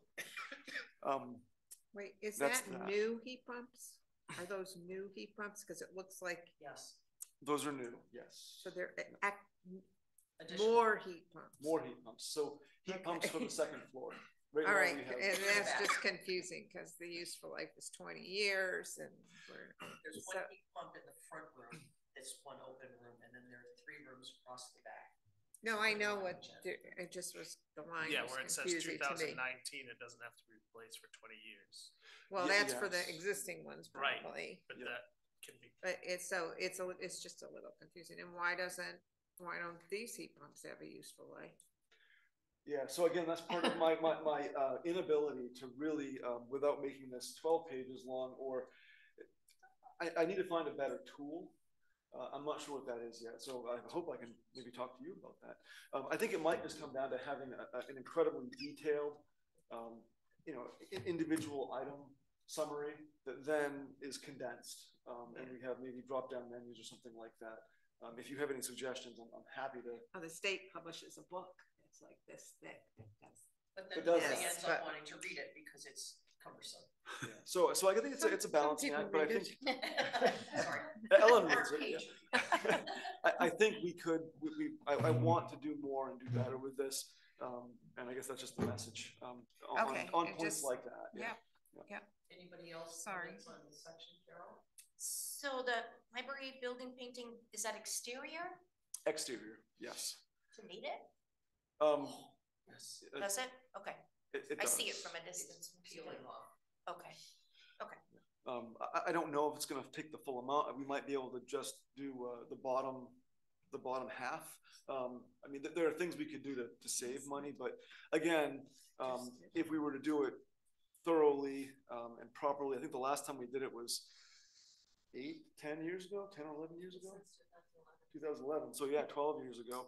wait, is that new heat pumps? Are those new heat pumps? Because it looks like. Yes. Those are new, yes. So they're more heat pumps. More heat pumps. So heat pumps for the second floor. All right, and that's just confusing because the useful life is 20 years, and there's one heat pump in the front room. It's one open room, and then there are 3 rooms across the back. No, I know what. It just was the line. Yeah, was where it says confusing 2019, to me. it doesn't have to be replaced for 20 years. Well, that's for the existing ones, Right, probably. but that can be. But it's just a little confusing. And why don't these heat pumps have a useful life? Yeah, so again, that's part of my inability to really, without making this 12 pages long, or I need to find a better tool. I'm not sure what that is yet, so I hope I can maybe talk to you about that. I think it might just come down to having an incredibly detailed, individual item summary that then is condensed, and we have maybe drop-down menus or something like that. If you have any suggestions, I'm happy to. Oh, the state publishes a book. It's like this thick. But then nobody ends up wanting to read it because it's cumbersome. Yeah. So I think it's a balancing act, but I think Sorry. Ellen reads it. Yeah. I think we could. I want to do more and do better with this, and I guess that's just the message on points like that. Yeah. Anybody else? Sorry. On this section, Carol? So the library building painting, is that exterior? Exterior, yes. To meet it? Yes. Does it? Okay. It I does. see it from a distance. It's peeling off. Okay. I don't know if it's going to take the full amount. We might be able to just do the bottom half. I mean, there are things we could do to save money, but again, if we were to do it thoroughly and properly, I think the last time we did it was 10 years ago, 10 or 11 years ago, 2011. So yeah, 12 years ago.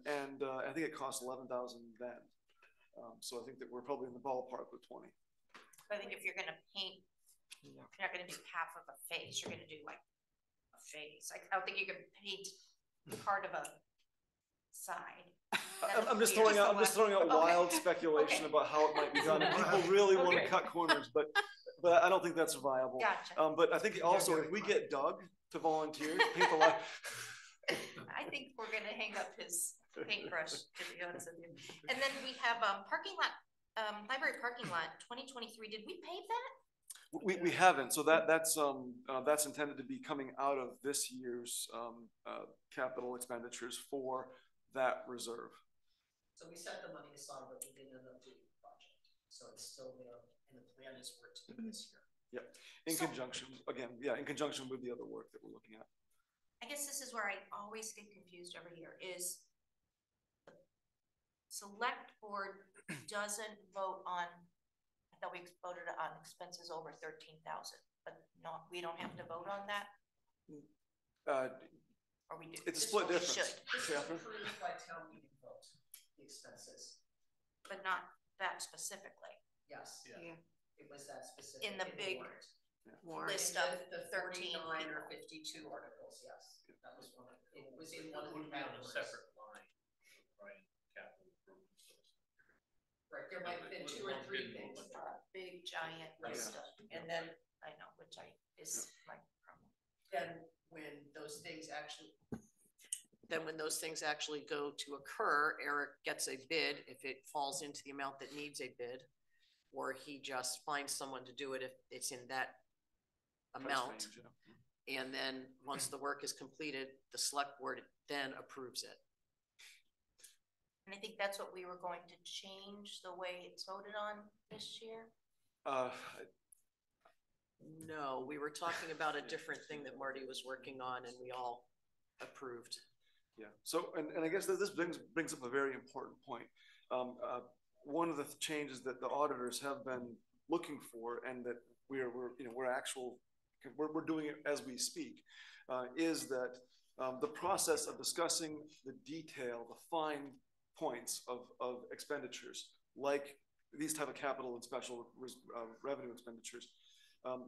And I think it cost $11,000 then. So I think that we're probably in the ballpark with 20. I think if you're gonna paint, you're not gonna do half of a face, you're gonna do like a face. I don't think you can paint part of a side. I'm just throwing out wild speculation about how it might be done. And people really want to cut corners, but I don't think that's viable. Gotcha. But I think also if we get Doug to volunteer, paint the light. I think we're gonna hang up his paintbrush, to be honest with you. And then we have, parking lot, library parking lot, 2023, did we pave that? We haven't, so that's intended to be coming out of this year's capital expenditures for that reserve. So we set the money aside, but we didn't end up doing the project. So it's still there, and the plan is for it to be this year. Yeah, in conjunction with the other work that we're looking at. I guess this is where I always get confused every year is the select board doesn't vote on, I thought we voted on expenses over 13,000, but not, we don't have to vote on that? Or we do? It's a split difference. This is approved by town meeting vote, the expenses. But not that specifically. Yes. Yeah. It was that specific. In the big Warrant. list of the 13 49 or people. 52 articles, yes. That was one of, it was in one of Would the be on a categories. separate line, right, capital improvements. Right, there might have been two or three things. Big giant list of, and then, I know, which is my problem. Then when those things actually go to occur, Eric gets a bid if it falls into the amount that needs a bid, or he just finds someone to do it if it's in that amount. Range, yeah. And then once the work is completed, the select board then approves it. And I think that's what we were going to change the way it's voted on this year. No, we were talking about a different thing that Marty was working on and we all approved. Yeah. So, and I guess that this brings up a very important point. One of the changes that the auditors have been looking for, and that we're doing it as we speak, is that the process of discussing the detail, the fine points of expenditures, like these type of capital and special revenue expenditures,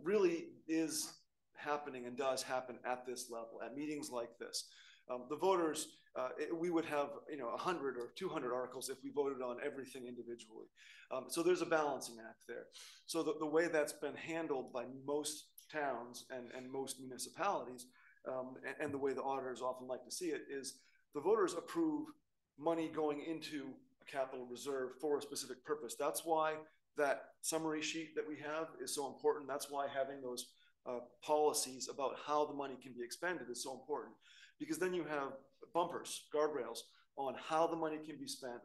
really is happening and does happen at this level, at meetings like this. The voters, we would have 100 or 200 articles if we voted on everything individually. So there's a balancing act there. So the way that's been handled by most towns and most municipalities, and the way the auditors often like to see it, is the voters approve money going into a capital reserve for a specific purpose. That's why that summary sheet that we have is so important. That's why having those policies about how the money can be expended is so important, because then you have bumpers, guardrails on how the money can be spent,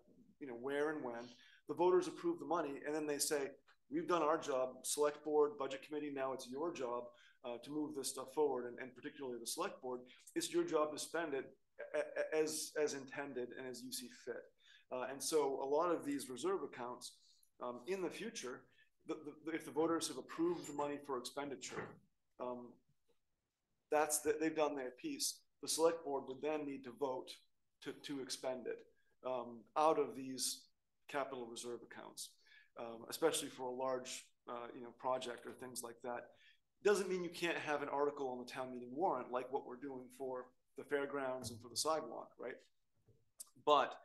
where and when. The voters approve the money, and then they say, we've done our job, select board, budget committee, now it's your job to move this stuff forward, and particularly the select board, it's your job to spend it as intended and as you see fit. And so a lot of these reserve accounts in the future, if the voters have approved the money for expenditure, they've done their piece. The select board would then need to vote to expend it out of these capital reserve accounts, especially for a large project or things like that. Doesn't mean you can't have an article on the town meeting warrant like what we're doing for the fairgrounds and for the sidewalk, right? But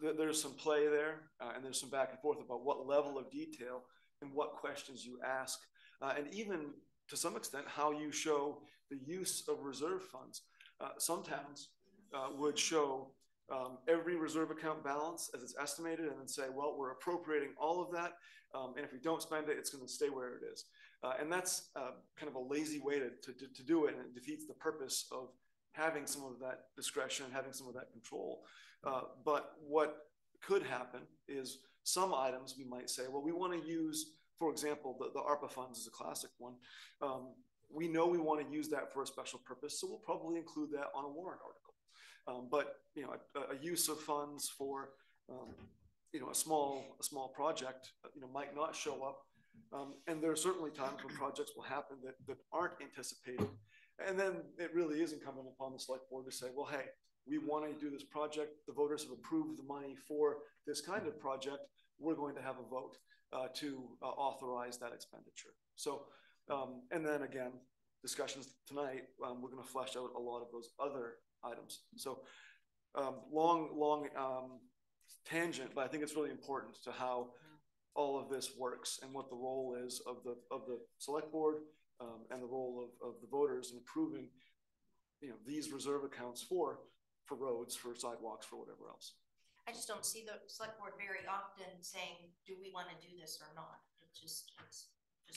there's some play there, and there's some back and forth about what level of detail and what questions you ask, and even to some extent how you show the use of reserve funds. Some towns would show every reserve account balance as it's estimated, and then say, well, we're appropriating all of that, and if we don't spend it, it's going to stay where it is. And that's kind of a lazy way to do it, and it defeats the purpose of having some of that discretion, having some of that control. But what could happen is some items we might say, well, we want to use, for example, the ARPA funds is a classic one. We know we want to use that for a special purpose, so we'll probably include that on a warrant article. But a use of funds for a small project might not show up, and there are certainly times when projects will happen that aren't anticipated, and then it really is incumbent upon the select board to say, well, hey, we want to do this project. The voters have approved the money for this kind of project. We're going to have a vote to authorize that expenditure. So, and then again, discussions tonight, we're going to flesh out a lot of those other items. So long tangent, but I think it's really important to how all of this works and what the role is of the select board and the role of the voters in approving, these reserve accounts for roads, for sidewalks, for whatever else. I just don't see the select board very often saying, do we want to do this or not? It just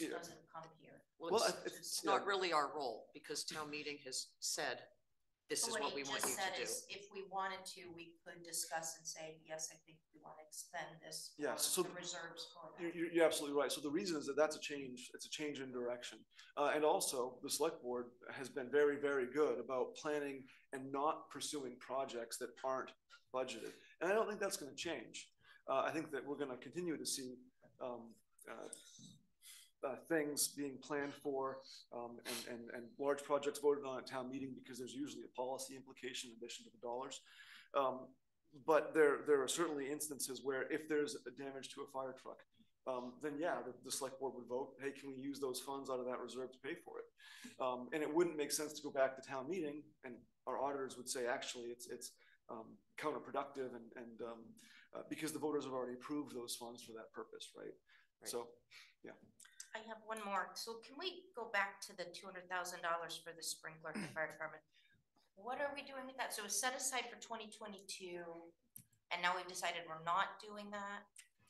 doesn't come here. Well, it's not really our role, because town meeting has said, this is what we want you to do. If we wanted to, we could discuss and say, yes, I think we want to expend this for so the reserves for that. You're absolutely right. So the reason is that that's a change. It's a change in direction. And also the select board has been very, very good about planning and not pursuing projects that aren't budgeted. And I don't think that's going to change. I think that we're going to continue to see things being planned for and large projects voted on at town meeting, because there's usually a policy implication in addition to the dollars. But there are certainly instances where if there's a damage to a fire truck, then yeah, the select board would vote, hey, can we use those funds out of that reserve to pay for it? And it wouldn't make sense to go back to town meeting, and our auditors would say, actually, it's counterproductive, and because the voters have already approved those funds for that purpose, right? So, yeah. I have one more. So can we go back to the $200,000 for the sprinkler for the fire department? What are we doing with that? So it's set aside for 2022, and now we've decided we're not doing that.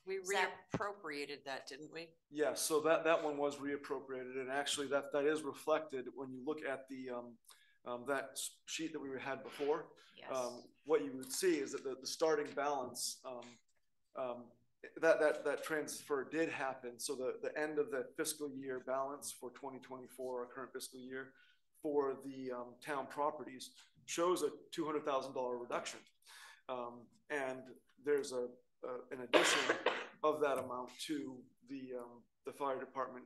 We reappropriated that, didn't we? Yeah, so that one was reappropriated, and actually that is reflected when you look at the that sheet that we had before. Yes. What you would see is that the starting balance, that transfer did happen. So the end of the fiscal year balance for 2024, our current fiscal year, for the town properties shows a $200,000 reduction, and there's an addition of that amount to the fire department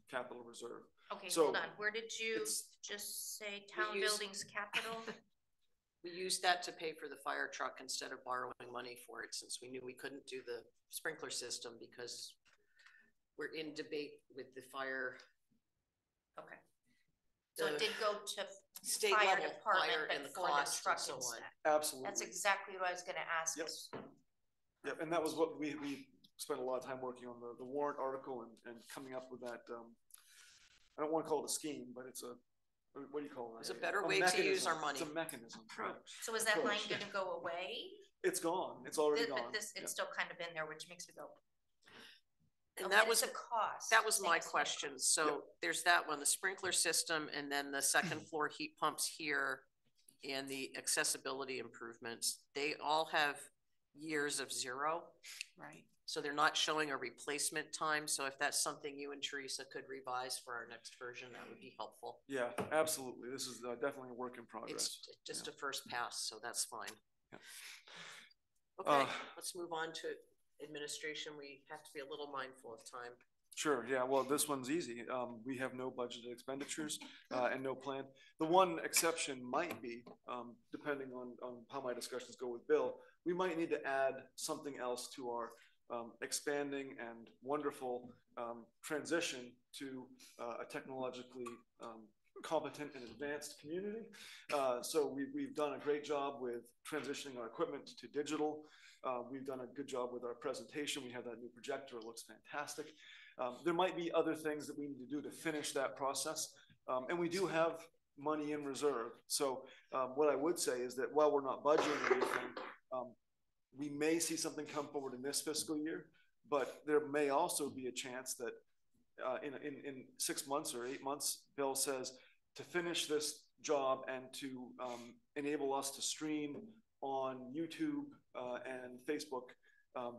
capital reserve. Okay, so hold on. Where did you just say town buildings capital? We used that to pay for the fire truck instead of borrowing money for it, since we knew we couldn't do the sprinkler system because we're in debate with the fire. Okay. So it did go to state fire level department, fire but and the for cost the truck and so on. instead. Absolutely. That's exactly what I was going to ask. Yep. Yep, and that was what we spent a lot of time working on the warrant article and coming up with that. I don't want to call it a scheme, but it's a, what do you call it? It's a better way to use our money. It's a mechanism. So is that line going to go away? It's gone. It's already gone. But it's still kind of in there, which makes me go. And that was a cost. That was my question. So there's that one, the sprinkler system, and then the second floor heat pumps here, and the accessibility improvements. They all have years of 0. Right. So they're not showing a replacement time. So if that's something you and Teresa could revise for our next version, that would be helpful. Yeah, absolutely. This is definitely a work in progress. It's just a first pass, so that's fine. Yeah. Okay, let's move on to administration. We have to be a little mindful of time. Sure. Yeah. Well, this one's easy. We have no budgeted expenditures and no plan. The one exception might be, depending on how my discussions go with Bill, we might need to add something else to our expanding and wonderful transition to a technologically competent and advanced community. So we've done a great job with transitioning our equipment to digital. We've done a good job with our presentation. We have that new projector. It looks fantastic. There might be other things that we need to do to finish that process. And we do have money in reserve. So what I would say is that while we're not budgeting anything, we may see something come forward in this fiscal year, but there may also be a chance that in 6 months or 8 months, Bill says to finish this job and to enable us to stream on YouTube and Facebook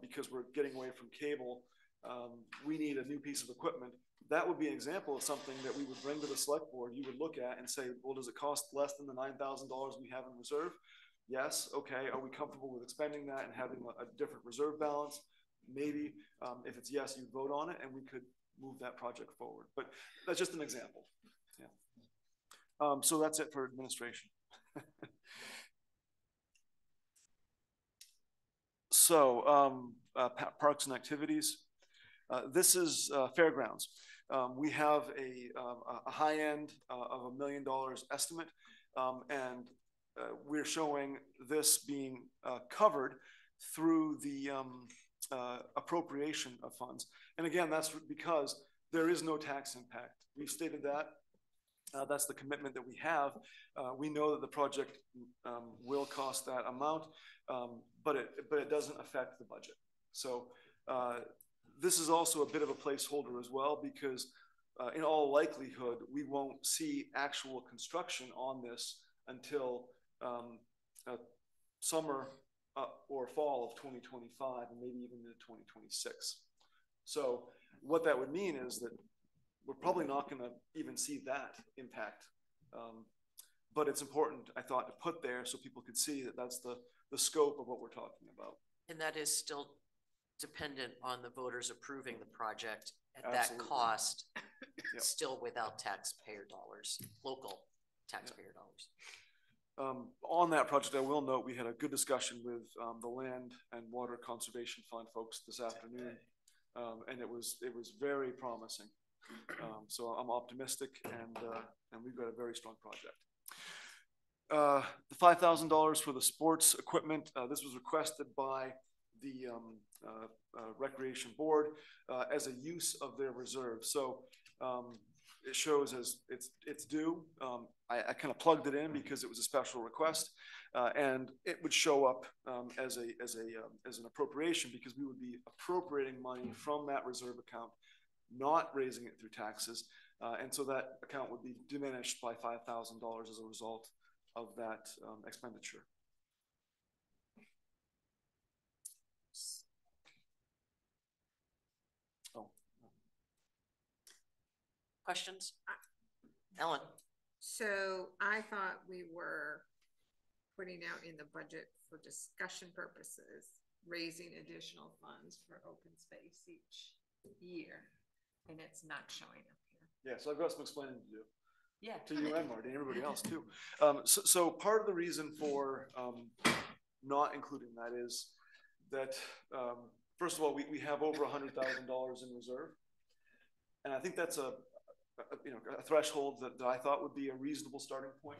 because we're getting away from cable. We need a new piece of equipment. That would be an example of something that we would bring to the select board. You would look at and say, well, does it cost less than the $9,000 we have in reserve? Yes. Okay. Are we comfortable with expending that and having a different reserve balance? Maybe. If it's yes, you vote on it and we could move that project forward. But that's just an example. Yeah. So that's it for administration. So parks and activities. This is fairgrounds. We have a high end of $1 million estimate, and we're showing this being covered through the appropriation of funds. And again, that's because there is no tax impact. We've stated that. That's the commitment that we have. We know that the project will cost that amount, but it doesn't affect the budget. So this is also a bit of a placeholder as well, because in all likelihood, we won't see actual construction on this until summer or fall of 2025, and maybe even into 2026. So what that would mean is that we're probably not going to even see that impact. But it's important, I thought, to put there so people could see that that's the scope of what we're talking about. And that is still dependent on the voters approving the project at Absolutely. that cost, Yep. still without taxpayer dollars, local taxpayer dollars. On that project, I will note we had a good discussion with the Land and Water Conservation Fund folks this afternoon, and it was very promising. So I'm optimistic, and we've got a very strong project. The $5,000 for the sports equipment, this was requested by the Recreation Board as a use of their reserve. So it shows as it's due. I kind of plugged it in because it was a special request, and it would show up as an appropriation, because we would be appropriating money from that reserve account, not raising it through taxes, and so that account would be diminished by $5,000 as a result of that expenditure. Oh. Questions? Ellen? So I thought we were putting out in the budget for discussion purposes, raising additional funds for open space each year, and it's not showing up here. Yeah, so I've got some explaining to do. Yeah. To you and Marty and everybody else too. So part of the reason for not including that is that, first of all, we have over $100,000 in reserve. And I think that's a threshold that I thought would be a reasonable starting point.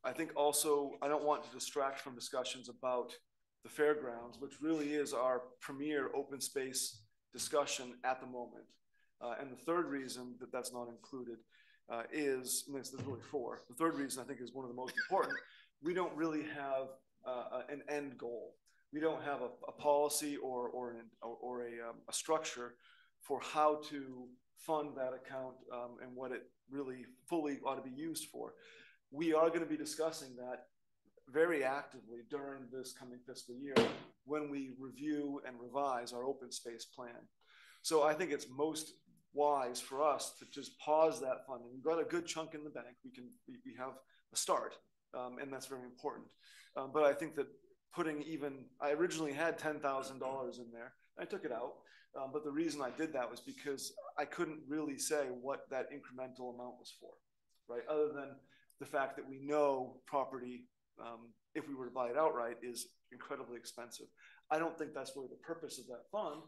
I think also, I don't want to distract from discussions about the fairgrounds, which really is our premier open space discussion at the moment. And the third reason that that's not included is, and there's really four. The third reason I think is one of the most important. We don't really have an end goal. We don't have a policy or a structure for how to fund that account and what it really fully ought to be used for. We are going to be discussing that very actively during this coming fiscal year when we review and revise our open space plan. So I think it's most wise for us to just pause that funding. We've got a good chunk in the bank. We have a start, and that's very important. But I think that I originally had $10,000 in there. I took it out, but the reason I did that was because I couldn't really say what that incremental amount was for, right? Other than the fact that we know property, if we were to buy it outright, is incredibly expensive. I don't think that's really the purpose of that fund.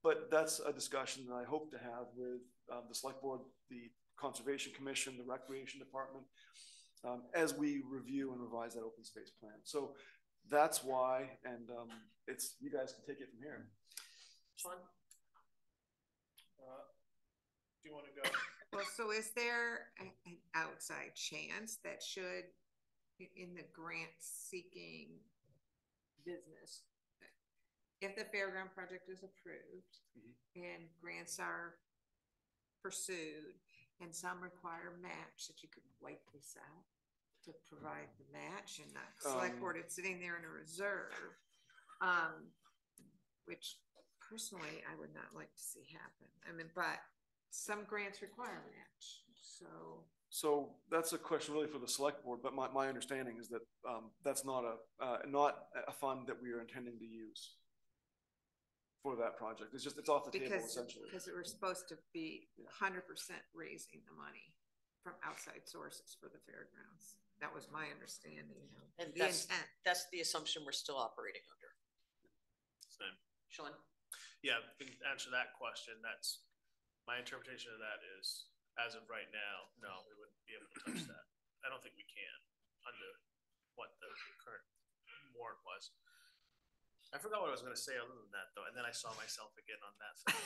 But that's a discussion that I hope to have with the Select Board, the Conservation Commission, the Recreation Department, as we review and revise that open space plan. So that's why, and you guys can take it from here. Sean? Do you want to go? Well, so is there an outside chance that in the grant seeking business, if the fairground project is approved and grants are pursued and some require match, that you could wipe this out to provide the match and not select board it's sitting there in a reserve, which personally I would not like to see happen. I mean, but some grants require match, so that's a question really for the Select Board, but my understanding is that that's not a fund that we are intending to use for that project. It's off the table essentially. Because we're supposed to be 100% raising the money from outside sources for the fairgrounds. That was my understanding. And the intent. That's the assumption we're still operating under. Same. Sean? Yeah, to answer that question, that's my interpretation of that is, as of right now, no, we wouldn't be able to touch that. I don't think we can what the current warrant was. I forgot what I was gonna say other than that, though, and then I saw myself again on that thing.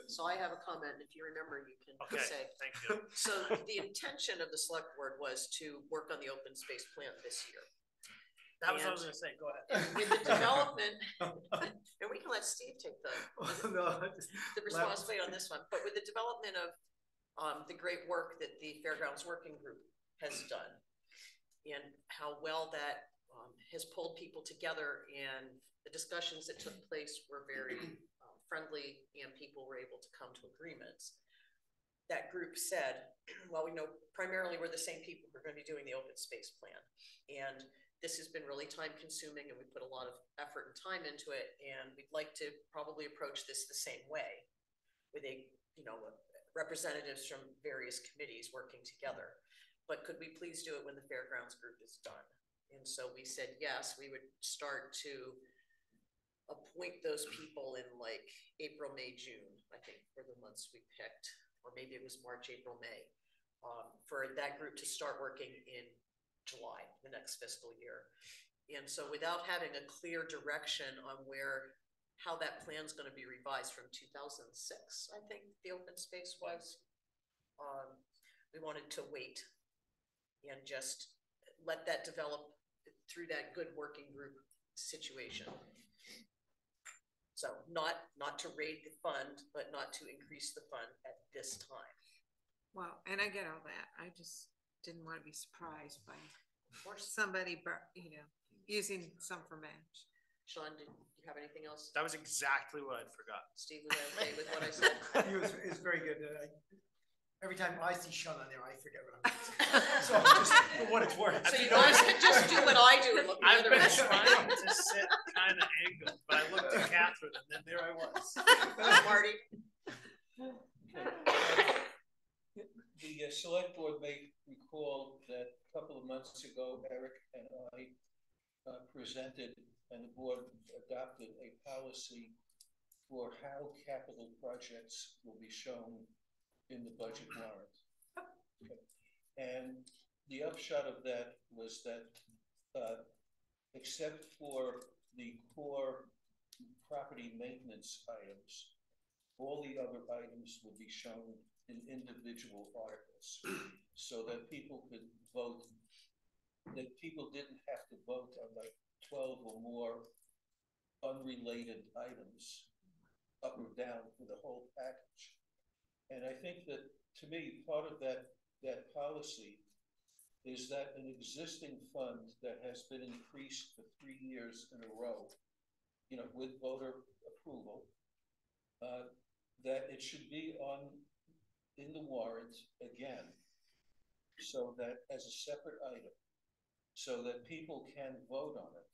So I have a comment, if you remember, you can Okay, say. thank you. So the intention of the select board was to work on the open space plan this year. That was what I was gonna say, go ahead. With the development, and we can let Steve take the responsibility on this one, but with the development of the great work that the Fairgrounds Working Group has done and how well that has pulled people together, and the discussions that took place were very friendly and people were able to come to agreements. That group said, well, we know primarily we're the same people who are going to be doing the open space plan. And this has been really time consuming and we put a lot of effort and time into it. And we'd like to probably approach this the same way with representatives from various committees working together. But could we please do it when the Fairgrounds group is done? And so we said, yes, we would start to appoint those people in like April, May, June, I think were the months we picked, or maybe it was March, April, May, for that group to start working in July, the next fiscal year. And so without having a clear direction on how that plan is going to be revised from 2006, I think the open space was, we wanted to wait and just let that develop through that good working group situation. So not to raid the fund, but not to increase the fund at this time. Well, and I get all that. I just didn't want to be surprised by somebody, using some for match. Sean, did you have anything else? That was exactly what I'd forgotten. Steve, was that okay with what I said? It was very good. Every time I see Sean on there, I forget what I'm going to say. So just for what it's worth. So you guys can just do what I do and look the I've other been way. trying to sit kind of angled, but I looked at Catherine and then there I was. Marty? The select board may recall that a couple of months ago, Eric and I presented and the board adopted a policy for how capital projects will be shown in the budget warrant. Okay. And the upshot of that was that except for the core property maintenance items, all the other items will be shown in individual articles so that people could vote, that people didn't have to vote on like 12 or more unrelated items up or down for the whole package. And I think that, to me, part of that policy is that an existing fund that has been increased for 3 years in a row, with voter approval, that it should be in the warrant again, so that as a separate item, so that people can vote on it.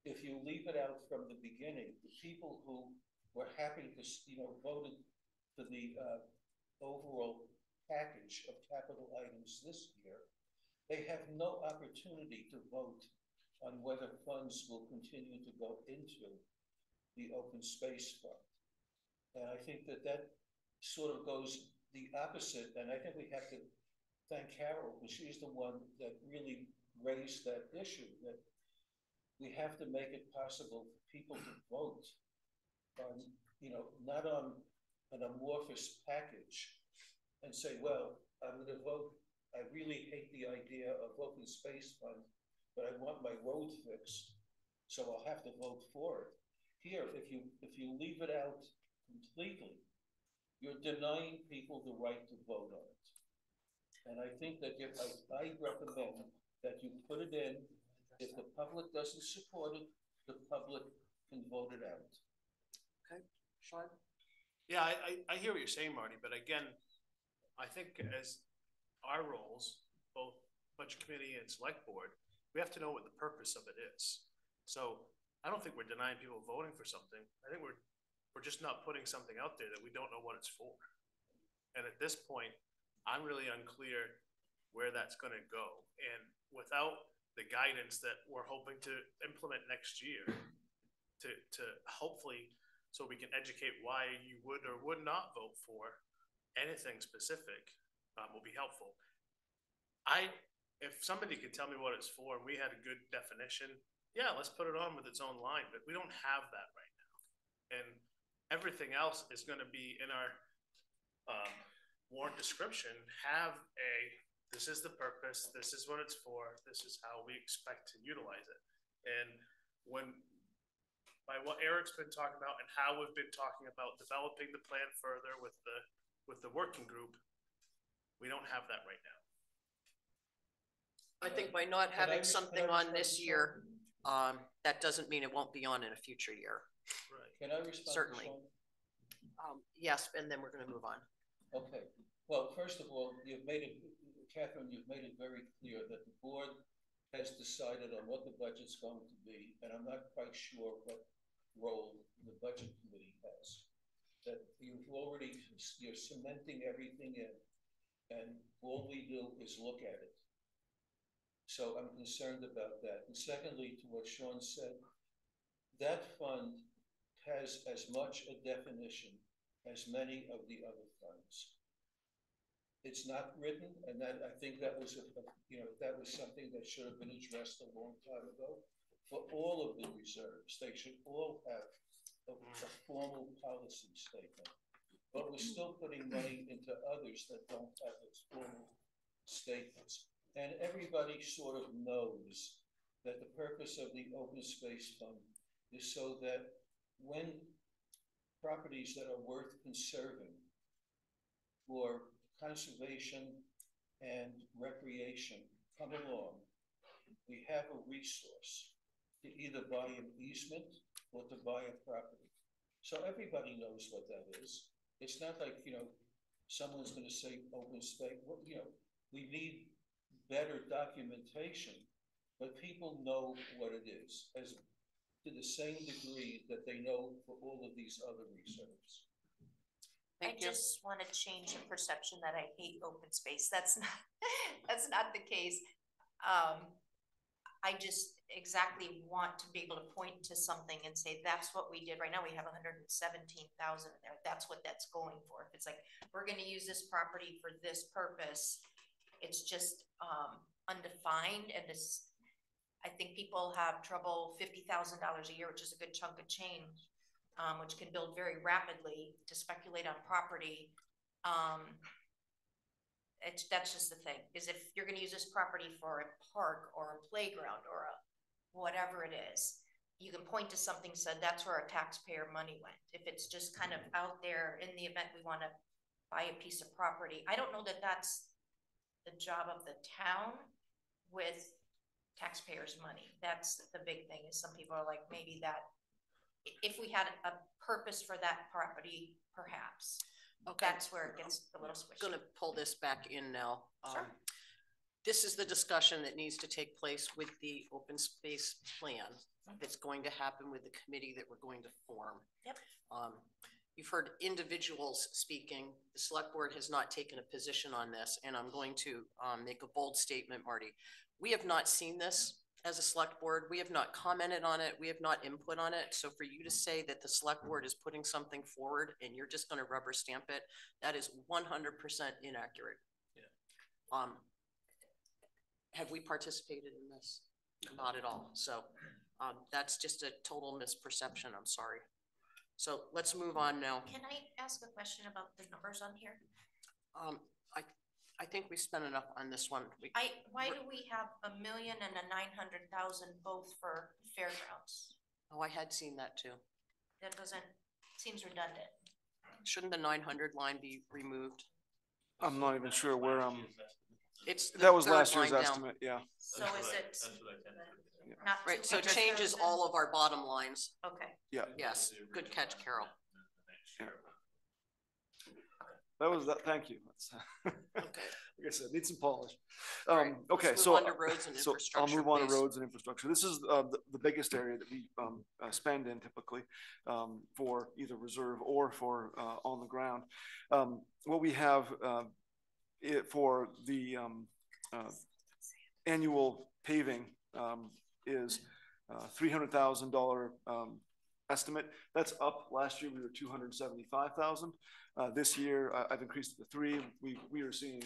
If you leave it out from the beginning, the people who were happy to, voted for the overall package of capital items this year, they have no opportunity to vote on whether funds will continue to go into the open space fund. And I think that sort of goes the opposite, and I think we have to thank Carol, because she's the one that really raised that issue, that we have to make it possible for people to vote on, not on an amorphous package and say, well, I'm going to vote. I really hate the idea of open space fund, but I want my road fixed, so I'll have to vote for it. Here, if you leave it out completely, you're denying people the right to vote on it. And I think that I recommend that you put it in. If the public doesn't support it, the public can vote it out. Okay, Sean? Yeah, I hear what you're saying, Marty, but again, I think as our roles, both budget committee and select board, we have to know what the purpose of it is. So I don't think we're denying people voting for something. I think we're just not putting something out there that we don't know what it's for. And at this point, I'm really unclear where that's going to go. And without the guidance that we're hoping to implement next year, to hopefully, so we can educate why you would or would not vote for anything specific, will be helpful. I if somebody could tell me what it's for, and we had a good definition, yeah, let's put it on with its own line, but we don't have that right now. And everything else is gonna be in our, warrant description, this is the purpose, this is what it's for, this is how we expect to utilize it. And by what Eric's been talking about and how we've been talking about developing the plan further with the working group, we don't have that right now. I think by not having something on this year, Sean? that doesn't mean it won't be on in a future year. Right. Can I respond? to Certainly. Sean? Yes, and then we're gonna move on. Okay, well, first of all, Catherine, you've made it very clear that the board has decided on what the budget's going to be, and I'm not quite sure what role the budget committee has. That you're cementing everything in, and all we do is look at it. So I'm concerned about that. And secondly, to what Sean said, that fund has as much a definition as many of the other funds. It's not written, and that, I think that was that was something that should have been addressed a long time ago. For all of the reserves, they should all have a formal policy statement. But we're still putting money into others that don't have those formal statements. And everybody sort of knows that the purpose of the open space fund is so that when properties that are worth conserving for conservation and recreation come along, we have a resource to either buy an easement or to buy a property. So everybody knows what that is. It's not like, someone's gonna say open space, we need better documentation, but people know what it is, as to the same degree that they know for all of these other reserves. I just want to change the perception that I hate open space. That's not the case. I just exactly want to be able to point to something and say, that's what we did. Right now we have 117,000 in there. That's what that's going for. If it's like, we're going to use this property for this purpose, it's just undefined. And I think people have trouble, $50,000 a year, which is a good chunk of change. Which can build very rapidly to speculate on property. That's just the thing, is if you're gonna use this property for a park or a playground or whatever it is, you can point to something, said that's where our taxpayer money went. If it's just kind of out there in the event we wanna buy a piece of property, I don't know that that's the job of the town with taxpayers' money. That's the big thing, is some people are like, maybe that, if we had a purpose for that property, perhaps. Okay. That's where it gets a little squishy. I'm gonna pull this back in now. Sure. This is the discussion that needs to take place with the open space plan that's going to happen with the committee that we're going to form. Yep. You've heard individuals speaking. The select board has not taken a position on this, and I'm going to make a bold statement, Marty. We have not seen this as a select board. We have not commented on it. We have not input on it. So for you to say that the select board is putting something forward and you're just going to rubber stamp it, that is 100% inaccurate. Yeah. Have we participated in this? Not at all. So that's just a total misperception. I'm sorry. So let's move on now. Can I ask a question about the numbers on here? I think we spent enough on this one. Why do we have 1 million and 900,000 both for fairgrounds? Oh, I had seen that too. That seems redundant. Shouldn't the 900 line be removed? I'm not even sure where That was last year's estimate, yeah. So is it not right? So it changes all of our bottom lines. Okay. Yeah. Yes. Good catch, Carol. Yeah. That was that. Thank you. Okay. Like I said, need some polish. Right. Okay, Let's so move on to roads and infrastructure, I'll move on please. to roads and infrastructure. This is the biggest area that we spend in typically for either reserve or for on the ground. What we have for the annual paving is $300,000 estimate. That's up. Last year we were 275,000. This year I've increased it to 3. We are seeing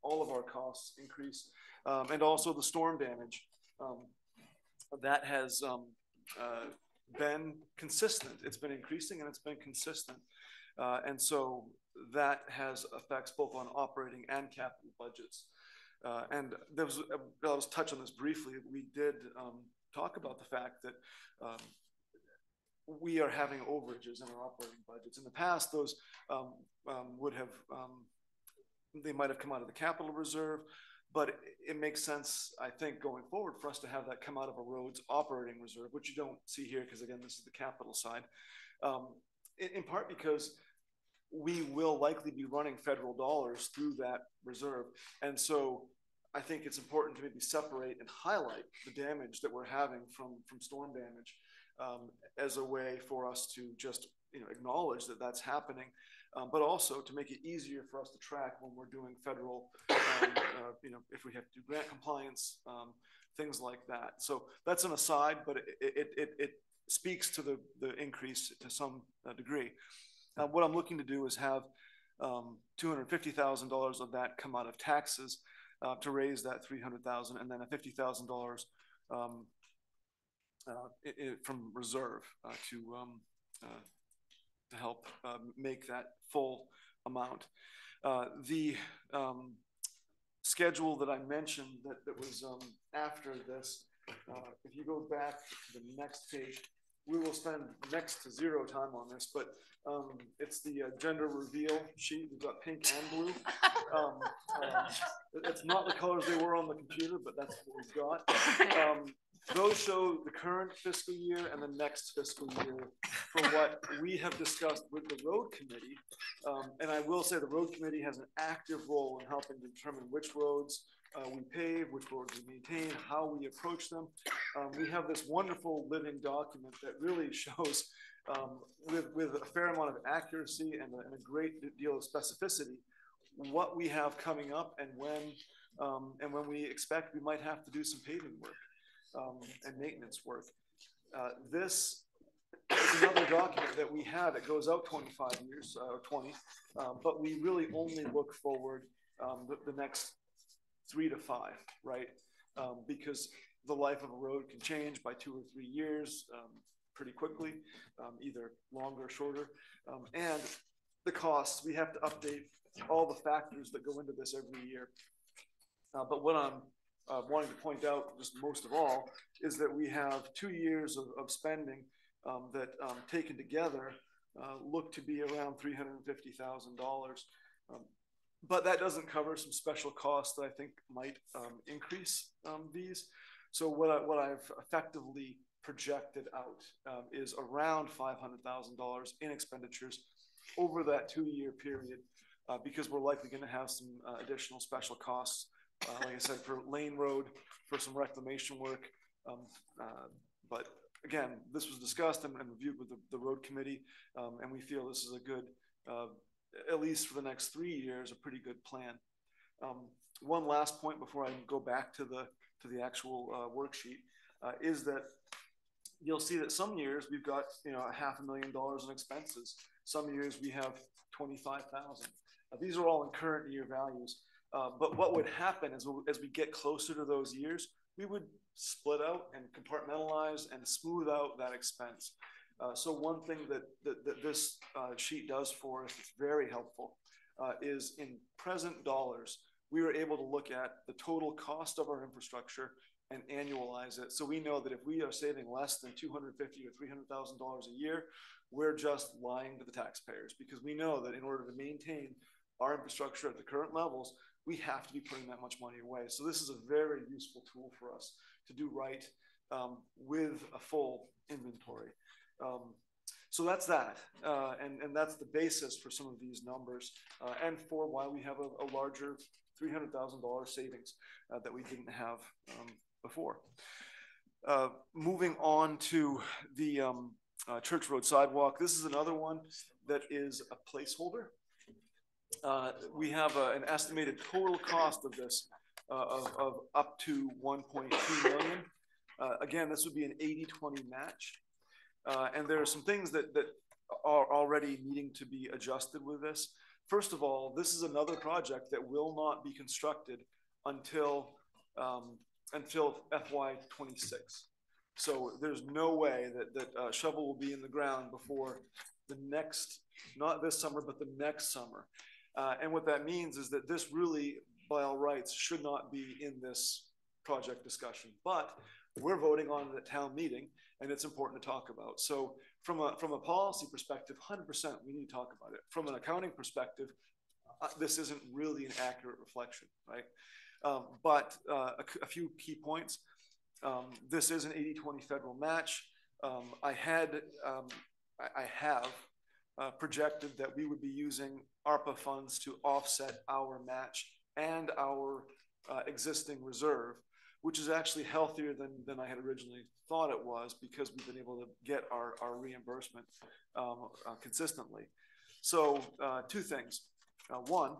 all of our costs increase, and also the storm damage that has been consistent. It's been increasing and it's been consistent, and so that has effects both on operating and capital budgets. And there was, I'll just touch on this briefly. We did talk about the fact that we are having overages in our operating budgets. In the past, those would have, they might have come out of the capital reserve, but it makes sense, I think, going forward for us to have that come out of a roads operating reserve, which you don't see here because, again, this is the capital side, in part because we will likely be running federal dollars through that reserve. And so I think it's important to maybe separate and highlight the damage that we're having from storm damage as a way for us to just acknowledge that that's happening, but also to make it easier for us to track when we're doing federal, if we have to do grant compliance, things like that. So that's an aside, but it speaks to the increase to some degree. What I'm looking to do is have $250,000 of that come out of taxes to raise that $300,000, and then a $50,000 from reserve to help make that full amount. The schedule that I mentioned that was after this, if you go back to the next page, we will spend next to 0 time on this, but it's the gender reveal sheet. We've got pink and blue. It's not the colors they were on the computer, but that's what we've got. Those show the current fiscal year and the next fiscal year for what we have discussed with the road committee. And I will say the road committee has an active role in helping determine which roads we pave, which roads we maintain, how we approach them. We have this wonderful living document that really shows with a fair amount of accuracy and a great deal of specificity what we have coming up and when we expect we might have to do some paving work and maintenance work. This is another document that we have. It goes out 25 years or 20, but we really only look forward the next 3 to 5, right? Because the life of a road can change by 2 or 3 years pretty quickly, either longer or shorter. And the costs, we have to update all the factors that go into this every year. But what I'm wanting to point out, just most of all, is that we have 2 years of spending that taken together look to be around $350,000. But that doesn't cover some special costs that I think might increase these. So what I've effectively projected out is around $500,000 in expenditures over that 2-year period, because we're likely going to have some additional special costs, like I said, for Lane Road, for some reclamation work. But again, this was discussed and reviewed with the road committee, and we feel this is a good, at least for the next 3 years, a pretty good plan. One last point before I go back to the actual worksheet is that you'll see that some years we've got $500,000 in expenses. Some years we have 25,000. These are all in current year values. But what would happen is as we get closer to those years, we would split out and compartmentalize and smooth out that expense. So one thing that this sheet does for us that's very helpful is in present dollars, we were able to look at the total cost of our infrastructure and annualize it. So we know that if we are saving less than $250,000 or $300,000 a year, we're just lying to the taxpayers, because we know that in order to maintain our infrastructure at the current levels, we have to be putting that much money away. So this is a very useful tool for us to do right with a full inventory. So that's that, and that's the basis for some of these numbers, and for why we have a larger $300,000 savings that we didn't have before. Moving on to the Church Road sidewalk. This is another one that is a placeholder. We have an estimated total cost of this of up to $1.2 million. Again, this would be an 80-20 match. And there are some things that are already needing to be adjusted with this. First of all, this is another project that will not be constructed until FY26. So there's no way that shovel will be in the ground before the next, not this summer, but the next summer. And what that means is that this really, by all rights, should not be in this project discussion. But we're voting on it at town meeting, and it's important to talk about. So from a policy perspective, 100% we need to talk about it. From an accounting perspective, this isn't really an accurate reflection, right? But a few key points. This is an 80-20 federal match. I have projected that we would be using ARPA funds to offset our match and our existing reserve, which is actually healthier than I had originally thought it was, because we've been able to get our reimbursement consistently. So two things. One,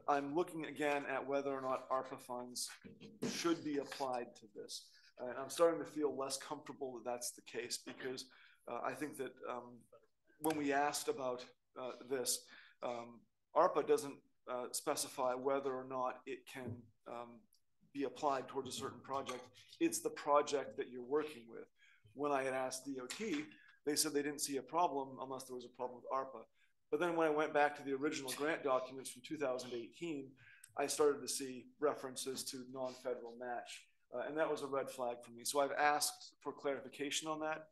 I'm looking again at whether or not ARPA funds should be applied to this. And I'm starting to feel less comfortable that that's the case, because I think that when we asked about this, ARPA doesn't specify whether or not it can be applied towards a certain project. It's the project that you're working with. When I had asked DOT, they said they didn't see a problem unless there was a problem with ARPA. But then when I went back to the original grant documents from 2018, I started to see references to non-federal match. And that was a red flag for me. So I've asked for clarification on that.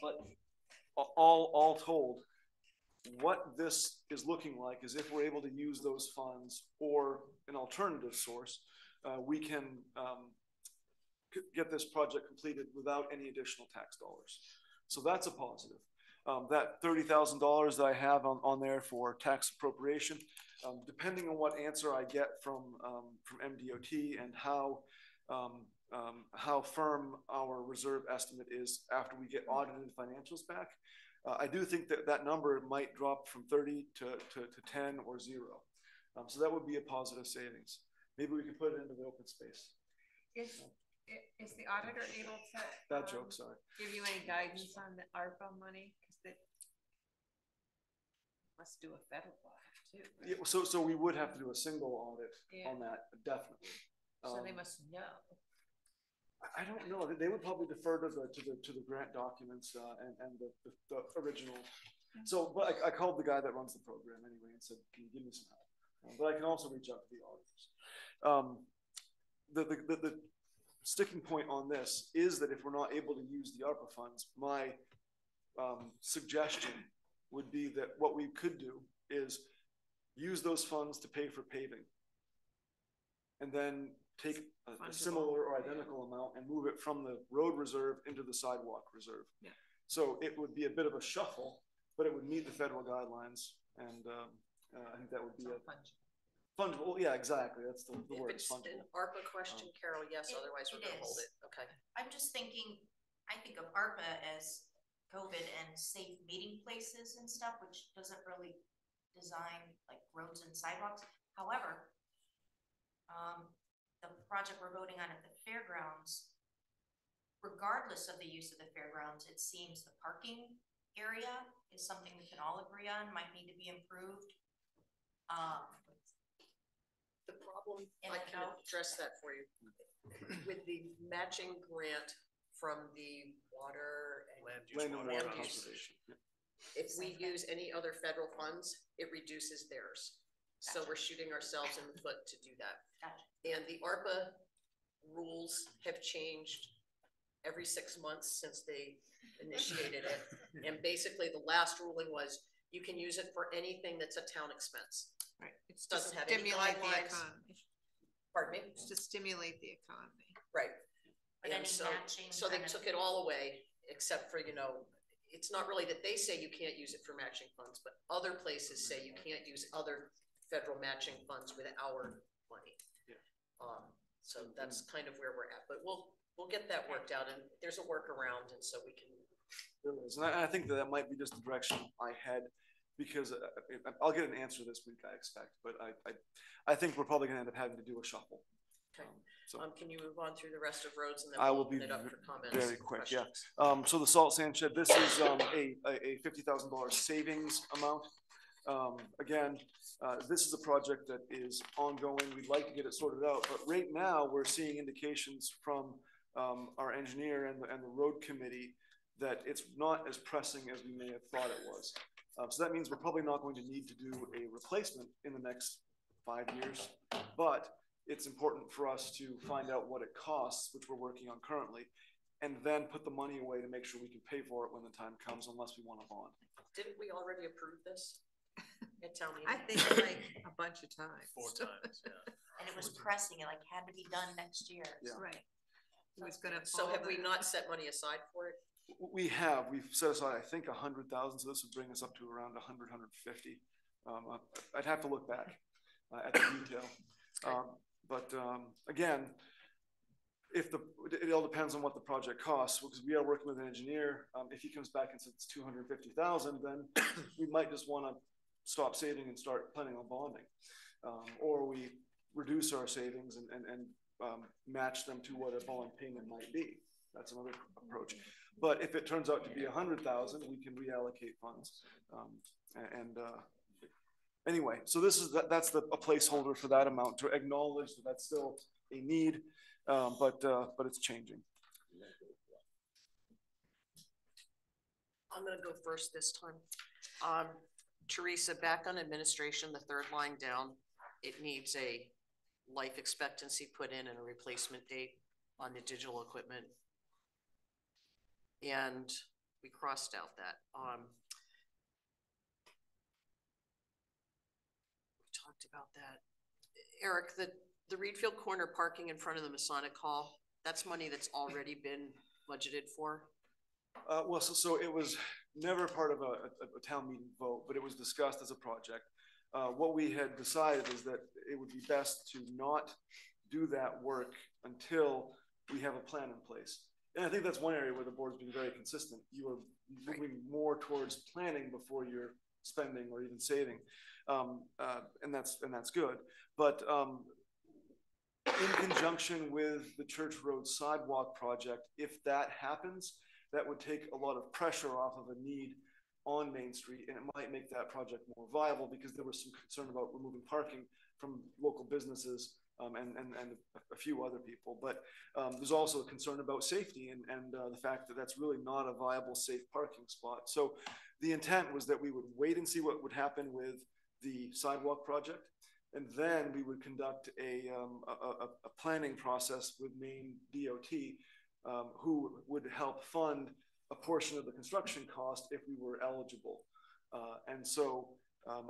But all told, what this is looking like is if we're able to use those funds or an alternative source, we can get this project completed without any additional tax dollars. So that's a positive. That $30,000 that I have on there for tax appropriation, depending on what answer I get from MDOT and how firm our reserve estimate is after we get audited financials back, I do think that number might drop from 30 to 10 or 0. So that would be a positive savings. Maybe we could put it into the open space. Is the auditor able to bad joke, sorry. give you any guidance on the ARPA money? Because they must do a federal audit too. Right? Yeah, so we would have to do a single audit on that, definitely. So they must know. I don't know. They would probably defer to the grant documents and the original. So, but I called the guy that runs the program anyway and said, "Can you give me some help?" But I can also reach out to the auditors. The sticking point on this is that if we're not able to use the ARPA funds, my suggestion would be that what we could do is use those funds to pay for paving, and then take a similar or identical amount and move it from the road reserve into the sidewalk reserve. Yeah. So it would be a bit of a shuffle, but it would meet the federal guidelines, and I think that would be fungible. Yeah, exactly. That's the word. If it's an ARPA question, Carol, yes. Otherwise, we're going to hold it. Okay. I'm just thinking. I think of ARPA as COVID and safe meeting places and stuff, which doesn't really design like roads and sidewalks. However, the project we're voting on at the fairgrounds, regardless of the use of the fairgrounds, it seems the parking area is something we can all agree on might need to be improved. The problem, I can address that for you. With the matching grant from the water and land water conservation. If we use any other federal funds, it reduces theirs. Gotcha. So we're shooting ourselves in the foot to do that. Gotcha. And the ARPA rules have changed every 6 months since they initiated it. And basically the last ruling was you can use it for anything that's a town expense. Right. It doesn't have any guidelines. The economy. Pardon me? It's to stimulate the economy. Right. But and so they took it all away, except for, it's not really that they say you can't use it for matching funds, but other places say you can't use other federal matching funds with our money. Yeah. So that's kind of where we're at, but we'll get that worked out, and there's a workaround, and so we can. There is, and I think that might be just the direction I head, because I'll get an answer this week, I expect, but I think we're probably going to end up having to do a shuffle. Okay. So Can you move on through the rest of roads and then I we'll will be open it up for comments? very quick. Yeah. Questions? So the salt sand shed, this is a $50,000 savings amount. Again, this is a project that is ongoing. We'd like to get it sorted out, but right now we're seeing indications from our engineer and the road committee that it's not as pressing as we may have thought it was. So that means we're probably not going to need to do a replacement in the next 5 years, but it's important for us to find out what it costs, which we're working on currently, and then put the money away to make sure we can pay for it when the time comes, unless we want a bond. Didn't we already approve this at town meeting? I think like a bunch of times. 4 times, yeah. And it was pressing, it like had to be done next year. Yeah. Right. It was gonna. So have we follow not set money aside for it? We've set aside, I think, 100,000, so this would bring us up to around 100, 150. I'd have to look back at the detail. Again, it all depends on what the project costs, because we are working with an engineer. If he comes back and says it's 250,000, then we might just want to stop saving and start planning on bonding, or we reduce our savings and match them to what a bond payment might be. That's another approach. But if it turns out to be 100,000, we can reallocate funds. Anyway, so that's a placeholder for that amount to acknowledge that that's still a need, but it's changing. I'm going to go first this time. Teresa, back on administration, the third line down, it needs a life expectancy put in and a replacement date on the digital equipment. And we crossed out that. We talked about that. Eric, the Readfield corner parking in front of the Masonic Hall, that's money that's already been budgeted for? Well, so it was never part of a town meeting vote, but it was discussed as a project. What we had decided is that it would be best to not do that work until we have a plan in place. And I think that's one area where the board's been very consistent. You are moving more towards planning before you're spending or even saving, and that's good. But in conjunction with the Church Road sidewalk project, if that happens, that would take a lot of pressure off of a need on Main Street, and it might make that project more viable, because there was some concern about removing parking from local businesses and a few other people. But there's also a concern about safety and the fact that that's really not a viable, safe parking spot. So the intent was that we would wait and see what would happen with the sidewalk project, and then we would conduct a planning process with Maine DOT, who would help fund a portion of the construction cost if we were eligible. And so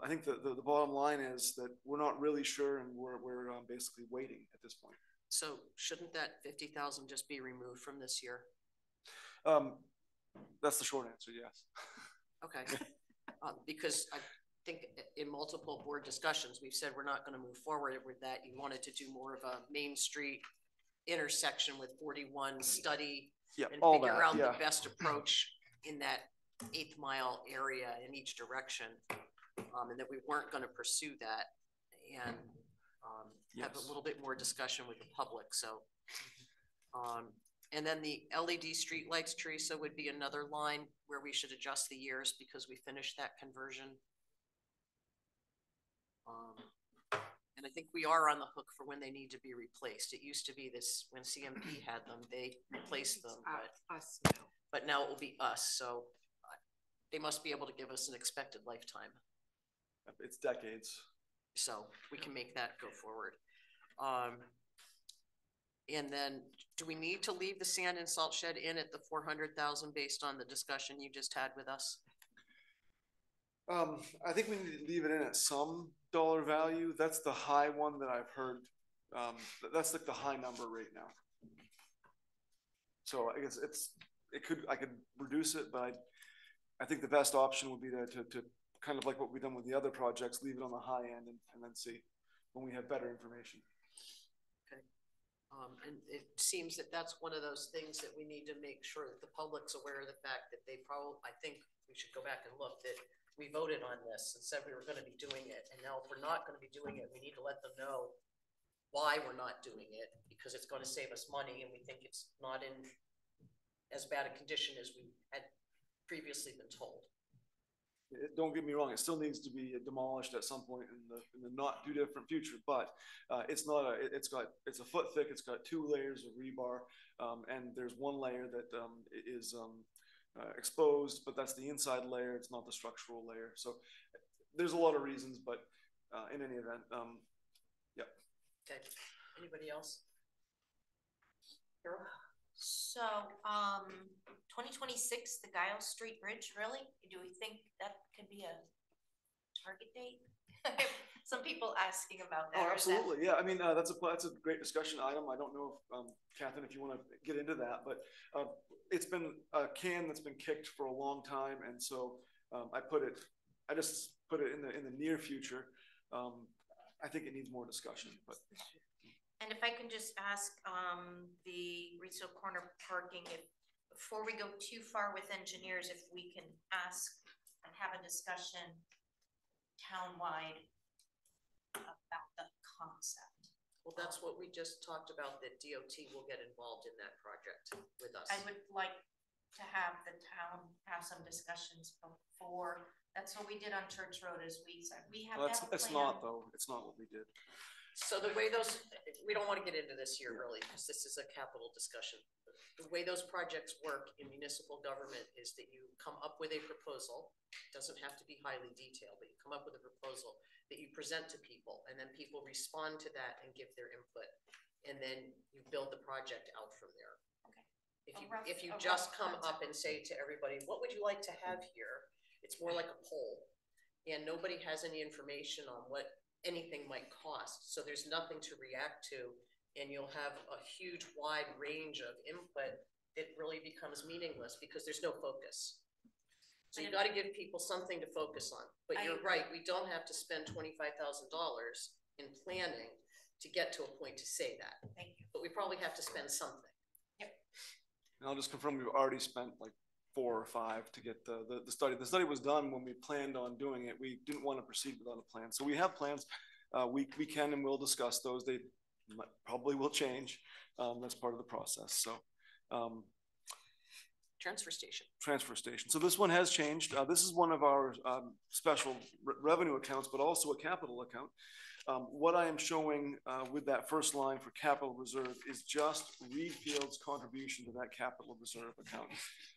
I think the bottom line is that we're not really sure, and we're basically waiting at this point. So shouldn't that 50,000 just be removed from this year? That's the short answer, yes. Okay. Because I think in multiple board discussions, we've said we're not going to move forward with that. You wanted to do more of a Main Street intersection with 41 study, yeah, and all figure that, out yeah. the best approach in that 8th mile area in each direction, and that we weren't going to pursue that, and have a little bit more discussion with the public. So, and then the LED street lights, Teresa, would be another line where we should adjust the years because we finished that conversion. And I think we are on the hook for when they need to be replaced. It used to be this, when CMP had them, they replaced them, but now it will be us. So they must be able to give us an expected lifetime. It's decades. So we can make that go forward. And then do we need to leave the sand and salt shed in at the 400,000 based on the discussion you just had with us? I think we need to leave it in at some dollar value. That's the high one that I've heard. That's like the high number right now. So I guess I could reduce it, but I think the best option would be to kind of like what we've done with the other projects, leave it on the high end and then see when we have better information. Okay. And it seems that that's one of those things that we need to make sure that the public's aware of the fact that I think we should go back and look that we voted on this and said we were going to be doing it. And now if we're not going to be doing it, we need to let them know why we're not doing it, because it's gonna save us money, and we think it's not in as bad a condition as we had previously been told. Don't get me wrong, it still needs to be demolished at some point in the not too different future, but it's not it's a foot thick, it's got 2 layers of rebar, and there's 1 layer that is exposed, but that's the inside layer, it's not the structural layer. So there's a lot of reasons, but in any event, yeah. Okay, anybody else? Carol? So, 2026, the Giles Street Bridge, really? Do we think that could be a target date? Some people asking about that. Oh, absolutely. Yeah, I mean, that's a great discussion item. I don't know if, Catherine, if you want to get into that, but it's been a can that's been kicked for a long time. And so I just put it in the near future. I think it needs more discussion, but. And if I can just ask the Readfield Corner parking, before we go too far with engineers, if we can ask and have a discussion townwide about the concept. Well, that's what we just talked about, that DOT will get involved in that project with us. I would like to have the town have some discussions before. That's what we did on Church Road, is we said we have that plan. It's not, though. It's not what we did. So the way we don't want to get into this here really, because this is a capital discussion. The way those projects work in municipal government is that you come up with a proposal. It doesn't have to be highly detailed, but you come up with a proposal that you present to people, and then people respond to that and give their input. And then you build the project out from there. Okay. If you just come up and say to everybody, what would you like to have here? It's more like a poll, and nobody has any information on what anything might cost. So there's nothing to react to, and you'll have a huge wide range of input. It really becomes meaningless because there's no focus. So you got to give people something to focus on. But you're right, we don't have to spend $25,000 in planning to get to a point to say that. Thank you. But we probably have to spend something. Yep. And I'll just confirm we've already spent like 4 or 5 to get the study. The study was done when we planned on doing it. We didn't want to proceed without a plan. So we have plans. We can and will discuss those. They probably will change. That's part of the process. So Transfer station. Transfer station. So this one has changed. This is one of our special revenue accounts, but also a capital account. What I am showing with that first line for capital reserve is just Readfield's contribution to that capital reserve account.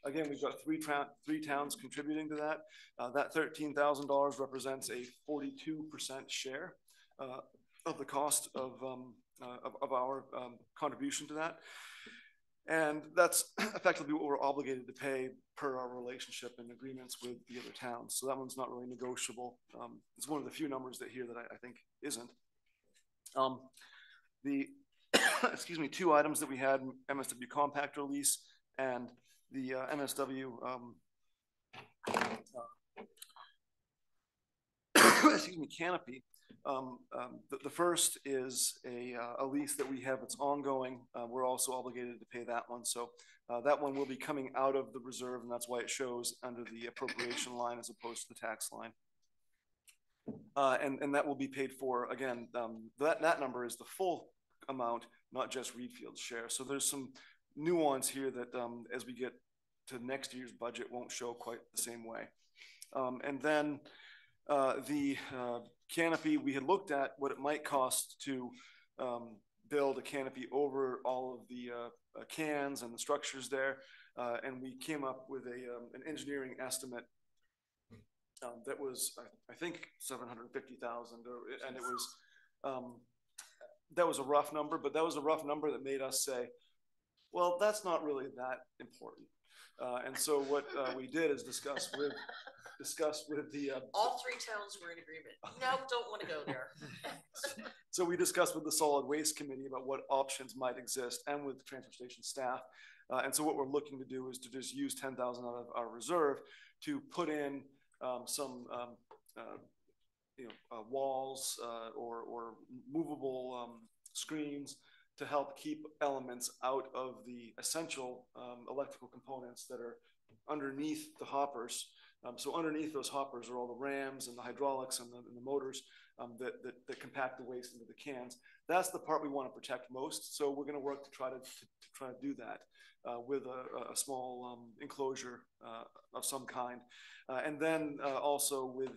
Again, we've got three towns contributing to that. That $13,000 represents a 42% share of the cost of our contribution to that. And that's effectively what we're obligated to pay per our relationship and agreements with the other towns. So that one's not really negotiable. It's one of the few numbers that here that I think isn't. The excuse me, 2 items that we had: MSW compactor lease and the MSW excuse me, canopy. The first is a lease that we have. It's ongoing. We're also obligated to pay that one. So that one will be coming out of the reserve, and that's why it shows under the appropriation line as opposed to the tax line. And that will be paid for, again, that number is the full amount, not just Readfield's share. So there's some nuance here that as we get to next year's budget won't show quite the same way. And then the canopy, we had looked at what it might cost to build a canopy over all of the cans and the structures there, and we came up with an engineering estimate that was, I think, $750,000, and it was that was a rough number, but that was a rough number that made us say, well, that's not really that important. And so what we did is discuss with the all 3 towns were in agreement. No, don't want to go there. So we discussed with the solid waste committee about what options might exist, and with the transfer station staff. And so what we're looking to do is to just use $10,000 out of our reserve to put in some walls or movable screens to help keep elements out of the essential electrical components that are underneath the hoppers. So underneath those hoppers are all the rams and the hydraulics and the motors that compact the waste into the cans. That's the part we want to protect most. So we're going to work to try to do that with a small enclosure of some kind. And then also with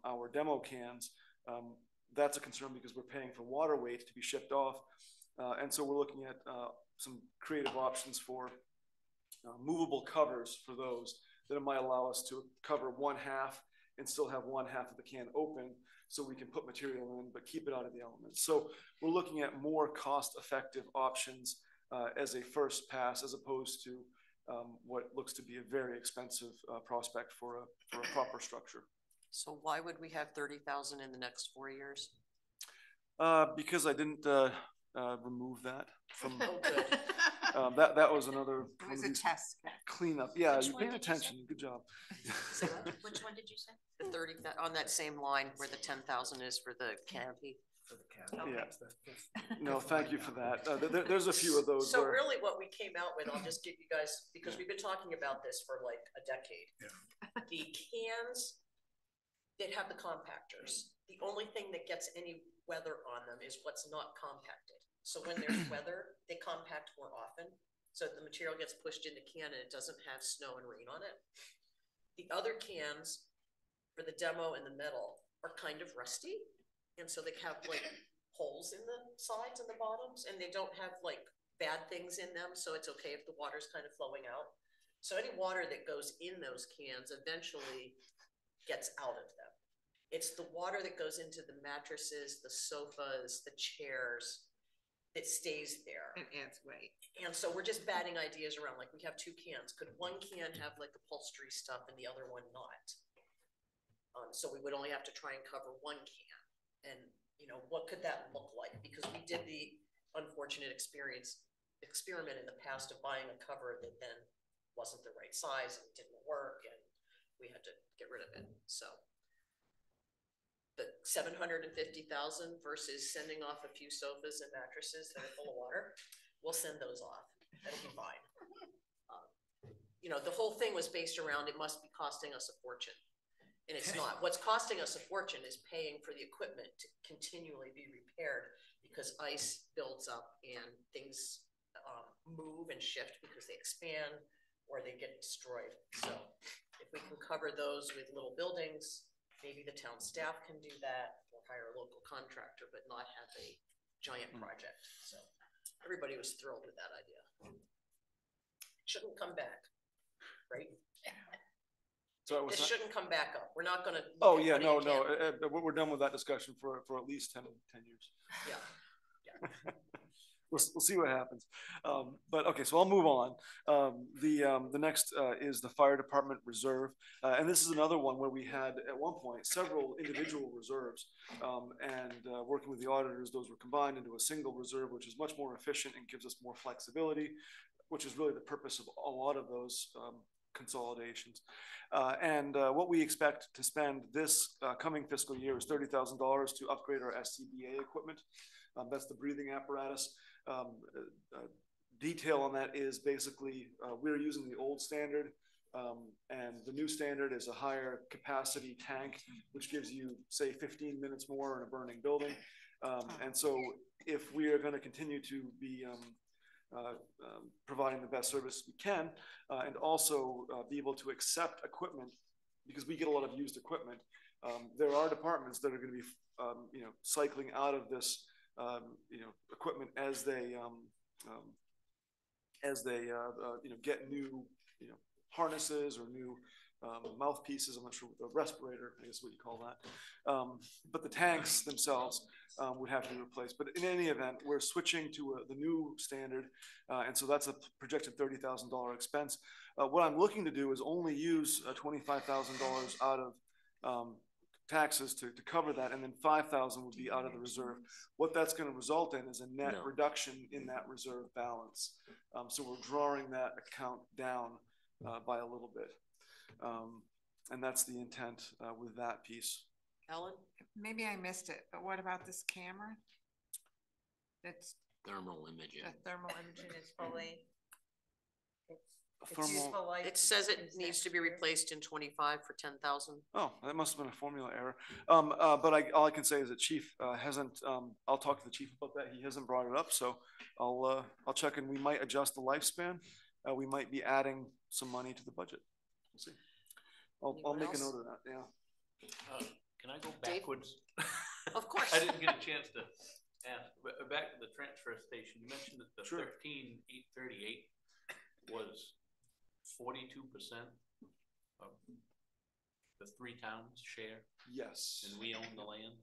our demo cans, that's a concern because we're paying for water weight to be shipped off. And so we're looking at some creative options for movable covers for those that might allow us to cover one half and still have one half of the can open so we can put material in but keep it out of the elements. So we're looking at more cost-effective options as a first pass as opposed to what looks to be a very expensive prospect for a proper structure. So why would we have 30,000 in the next 4 years? Because I didn't remove that from Oh, good. that was another It was a test. cleanup. Yeah, Which you're one paying did you attention. Good job. Which one did you say? The 30, on that same line where the 10,000 is for the canopy. Yeah. No, thank you for that. There's a few of those. So where... really what we came out with, I'll just give you guys, because we've been talking about this for like a decade. Yeah. The cans that have the compactors, the only thing that gets any weather on them is what's not compacted. So when there's weather, they compact more often. So the material gets pushed in the can and it doesn't have snow and rain on it. The other cans for the demo and the metal are kind of rusty. And so they have like holes in the sides and the bottoms, and they don't have like bad things in them. So it's okay if the water's kind of flowing out. So any water that goes in those cans eventually gets out of them. It's the water that goes into the mattresses, the sofas, the chairs that stays there. And adds weight. And so we're just batting ideas around, like we have two cans. Could one can have like upholstery stuff and the other one not? So we would only have to try and cover one can. And, you know, what could that look like? Because we did the unfortunate experiment in the past of buying a cover that then wasn't the right size and didn't work, and we had to get rid of it. So the 750,000 versus sending off a few sofas and mattresses that are full of water, we'll send those off. That'll be fine. You know, the whole thing was based around it must be costing us a fortune. And it's not. What's costing us a fortune is paying for the equipment to continually be repaired because ice builds up and things move and shift because they expand or they get destroyed. So if we can cover those with little buildings, maybe the town staff can do that or hire a local contractor, but not have a giant project. So everybody was thrilled with that idea. Shouldn't come back, right? So this shouldn't come back up. We're not going to. Oh yeah, no. We're done with that discussion for at least 10 years. Yeah. We'll see what happens. But okay, so I'll move on. The next is the fire department reserve, and this is another one where we had at one point several individual reserves, and working with the auditors, those were combined into a single reserve, which is much more efficient and gives us more flexibility, which is really the purpose of a lot of those consolidations. And what we expect to spend this coming fiscal year is $30,000 to upgrade our SCBA equipment. That's the breathing apparatus. Detail on that is basically we're using the old standard, and the new standard is a higher capacity tank, which gives you, say, 15 minutes more in a burning building. And so if we are going to continue to be providing the best service we can, and also be able to accept equipment, because we get a lot of used equipment. There are departments that are going to be, cycling out of this, equipment as they get new, harnesses or new mouthpieces. I'm not sure what the respirator, I guess what you call that. But the tanks themselves would have to be replaced. But in any event, we're switching to the new standard. And so that's a projected $30,000 expense. What I'm looking to do is only use $25,000 out of taxes to cover that, and then $5,000 would be out of the reserve. What that's going to result in is a net reduction in that reserve balance. So we're drawing that account down by a little bit. And that's the intent with that piece. Ellen? Maybe I missed it, but what about this camera? That's thermal imaging. the thermal imaging is fully. thermal. It says it needs to be replaced in 25 for 10,000. Oh, that must have been a formula error. But all I can say is that Chief hasn't. I'll talk to the chief about that. He hasn't brought it up, so I'll check, and we might adjust the lifespan. We might be adding some money to the budget. We'll see. I'll make a note of that. Yeah. Can I go Dave? backwards? Of course. I didn't get a chance to ask. Back to the transfer station, you mentioned that the Sure. 13,838 was 42% of the 3 towns share, Yes. and we own the land.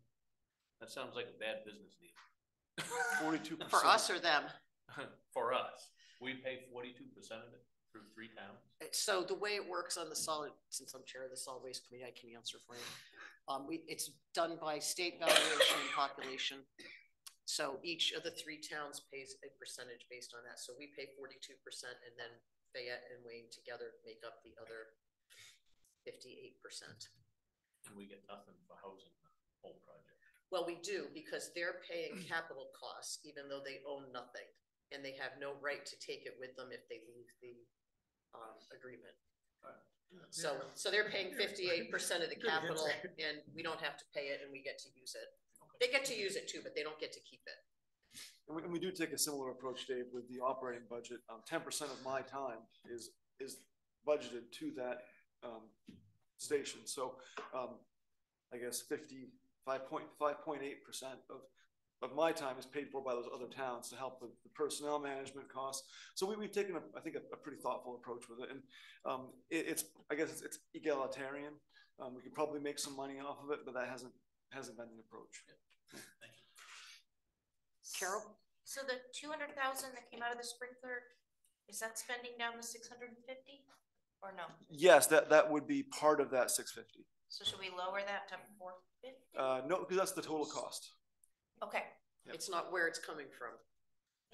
That sounds like a bad business deal. 42%. For us or them? For us, we pay 42% of it through 3 towns. So the way it works on the solid, since I'm chair of the solid waste committee, I can answer for you. It's done by state valuation and population. So each of the 3 towns pays a percentage based on that. So we pay 42%, and then Fayette and Wayne together make up the other 58%. And we get nothing for housing the whole project. Well, we do, because they're paying capital costs, even though they own nothing, and they have no right to take it with them if they leave the agreement. So they're paying 58% of the capital, and we don't have to pay it, and we get to use it. They get to use it too, but they don't get to keep it. And we do take a similar approach, Dave, with the operating budget. 10% of my time is budgeted to that station. So I guess 5.8% of my time is paid for by those other towns to help with the personnel management costs. So we've taken, I think, a pretty thoughtful approach with it. And I guess it's egalitarian. We could probably make some money off of it, but that hasn't been the approach. Yeah. Thank you. Carol? So the 200,000 that came out of the sprinkler, is that spending down the 650 or no? Yes, that would be part of that 650. So should we lower that to 450? No, because that's the total cost. Okay. Yep. It's not where it's coming from.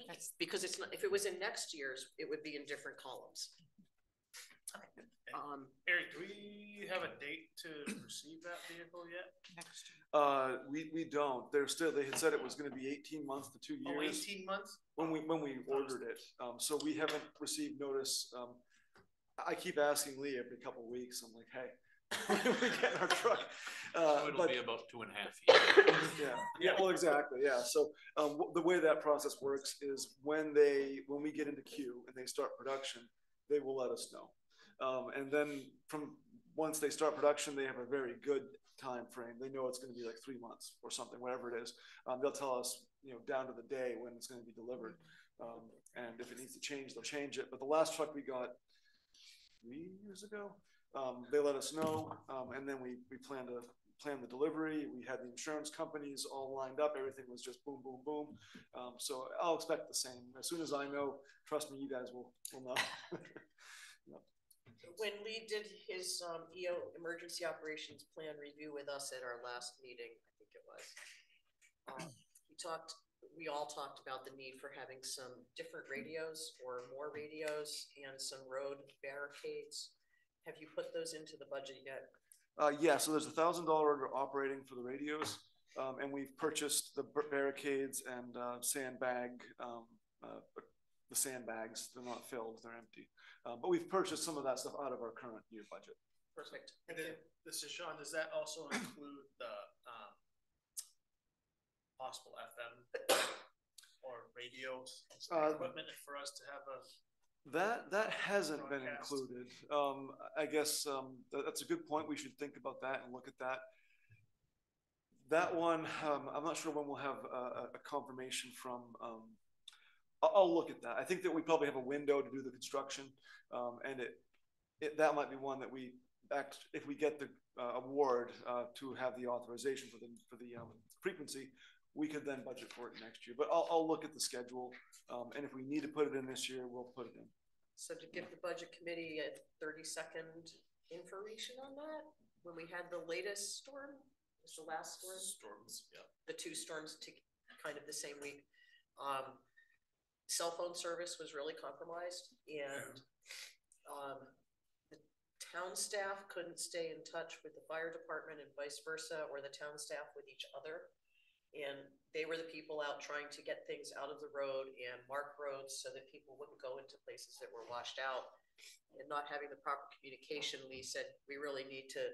That's because it's not, if it was in next year's, it would be in different columns. Okay. Eric, do we have a date to receive that vehicle yet? Next year. We don't. They had said it was going to be 18 months to 2 years. Oh, 18 months? When we ordered it. So we haven't received notice. I keep asking Lee every couple of weeks. I'm like, hey, when we get our truck. So it'll be about 2.5 years. Yeah. Well, exactly. Yeah. So the way that process works is when we get into queue and they start production, they will let us know. And then once they start production, they have a very good time frame. They know it's going to be like 3 months or something, whatever it is. They'll tell us, down to the day when it's going to be delivered. And if it needs to change, they'll change it. But the last truck we got 3 years ago, they let us know, and then we plan the delivery. We had the insurance companies all lined up. Everything was just boom, boom, boom. So I'll expect the same. As soon as I know, trust me, you guys will know. Yep. When Lee did his EO emergency operations plan review with us at our last meeting, I think it was, we all talked about the need for having some different radios or more radios and some road barricades. Have you put those into the budget yet? Yeah, so there's $1,000 operating for the radios, and we've purchased the barricades and the sandbags. They're not filled, they're empty. But we've purchased some of that stuff out of our current year budget. Perfect. And then, this is Sean, does that also include the possible FM or radios equipment for us to have a... That hasn't been broadcast? included. I guess that's a good point. We should think about that and look at that. That one, I'm not sure when we'll have a confirmation from. I'll look at that. I think that we probably have a window to do the construction, and that might be one that we if we get the award to have the authorization for the frequency, we could then budget for it next year. But I'll look at the schedule, and if we need to put it in this year, we'll put it in. So to give the budget committee a 30-second information on that, when we had the latest storm, was the last storm? Storms, yeah. The 2 storms kind of the same week. Cell phone service was really compromised, and the town staff couldn't stay in touch with the fire department and vice versa, or the town staff with each other. And they were the people out trying to get things out of the road and mark roads so that people wouldn't go into places that were washed out. and not having the proper communication, Lee said, we really need to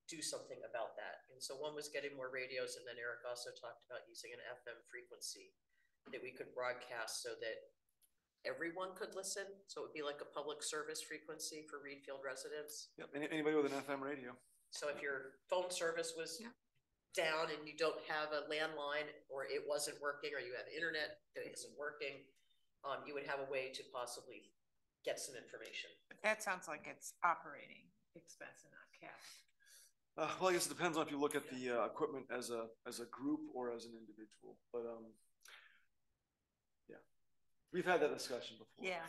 do something about that. And so one was getting more radios, and then Eric also talked about using an FM frequency that we could broadcast so that everyone could listen. So it would be like a public service frequency for Readfield residents. Yep, anybody with an FM radio. So if your phone service was down and you don't have a landline, or it wasn't working, or you have internet that isn't working, you would have a way to possibly get some information. But that sounds like it's operating expense and not capital. Well, I guess it depends on if you look at the equipment as a group or as an individual. But yeah, we've had that discussion before. Yeah.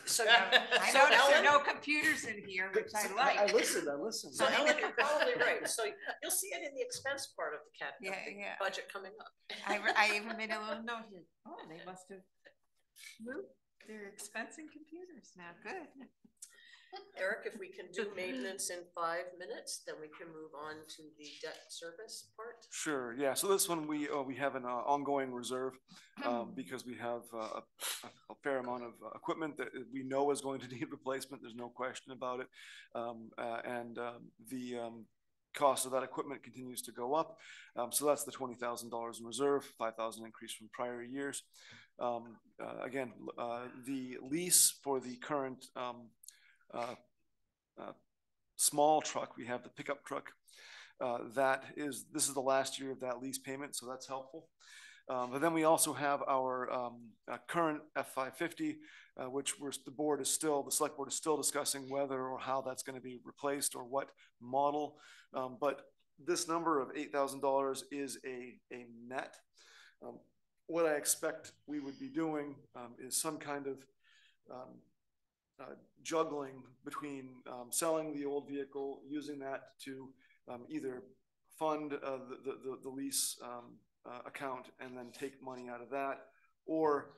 So I noticed there are no computers in here, which I like. I listened. So Ellen, you're probably right. So you'll see it in the expense part of the budget coming up. I even made a little note here. Oh, they must have moved their expense in computers now. Good. Eric, if we can do maintenance in 5 minutes, then we can move on to the debt service part. Sure. Yeah. So this one we have an ongoing reserve because we have a fair amount of equipment that we know is going to need replacement. There's no question about it, and the cost of that equipment continues to go up. So that's the $20,000 in reserve, $5,000 increase from prior years. Again, the lease for the current small truck, we have the pickup truck. This is the last year of that lease payment, so that's helpful. But then we also have our current F-550, which the select board is still discussing whether or how that's going to be replaced or what model. But this number of $8,000 is a net. What I expect we would be doing is some kind of juggling between selling the old vehicle, using that to either fund the lease account and then take money out of that, or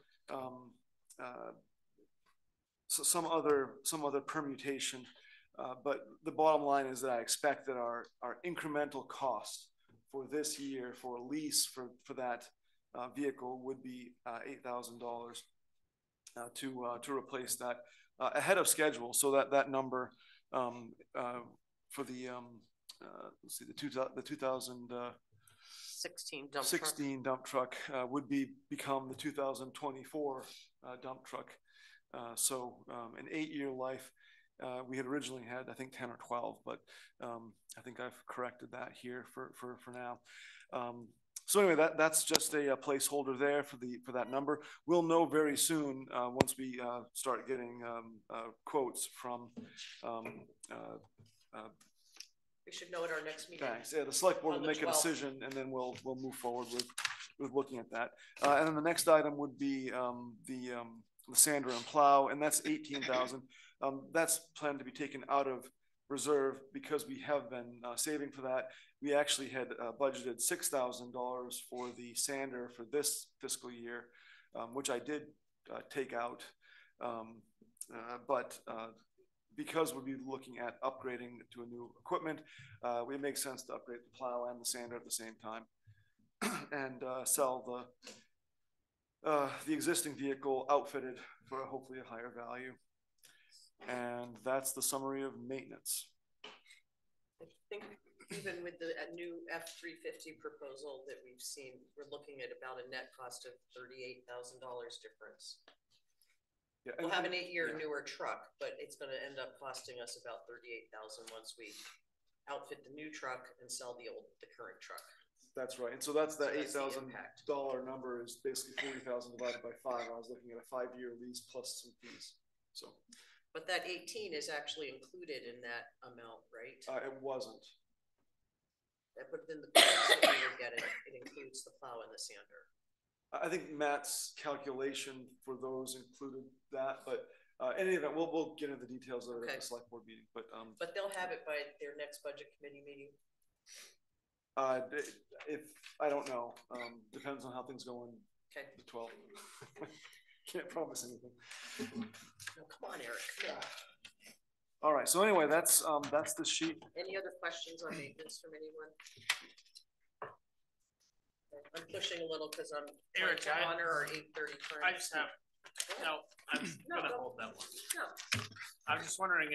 so some other permutation. But the bottom line is that I expect that our incremental cost for this year for a lease for that vehicle would be $8,000 to replace that ahead of schedule. So that number for the let's see, the 2016 dump truck would become the 2024 dump truck. So an 8-year life. We had originally had, I think, 10 or 12, but I think I've corrected that here for now. So anyway, that's just a placeholder there for that number. We'll know very soon once we start getting quotes from. We should know at our next meeting. Thanks. Yeah, the select board will make a decision, and then we'll move forward with looking at that. And then the next item would be the sander and plow, and that's $18,000. That's planned to be taken out of reserve because we have been saving for that. We actually had budgeted $6,000 for the sander for this fiscal year, which I did take out. But because we'll be looking at upgrading to a new equipment, it makes sense to upgrade the plow and the sander at the same time and sell the existing vehicle outfitted for hopefully a higher value. And that's the summary of maintenance. I think even with the new F-350 proposal that we've seen, we're looking at about a net cost of $38,000 difference. Yeah, we'll have an 8-year newer truck, but it's going to end up costing us about $38,000 once we outfit the new truck and sell the current truck. That's right. And so that's the $8,000 number is basically $40,000 divided by 5. I was looking at a 5-year lease plus some fees. So. But that 18 is actually included in that amount, right? It wasn't. But then the price that we were getting, it includes the plow and the sander. I think Matt's calculation for those included that, but in any event, we'll get into the details of it at the select board meeting. But they'll have it by their next budget committee meeting. If I don't know, depends on how things go on the 12th. Can't promise anything. No, come on, Eric. Yeah. All right. So anyway, that's the sheet. Any other questions on maintenance from anyone? I'm pushing a little because I'm Eric, trying to honor our 8:30 time. I just have No, I'm gonna hold that one. No. I'm just wondering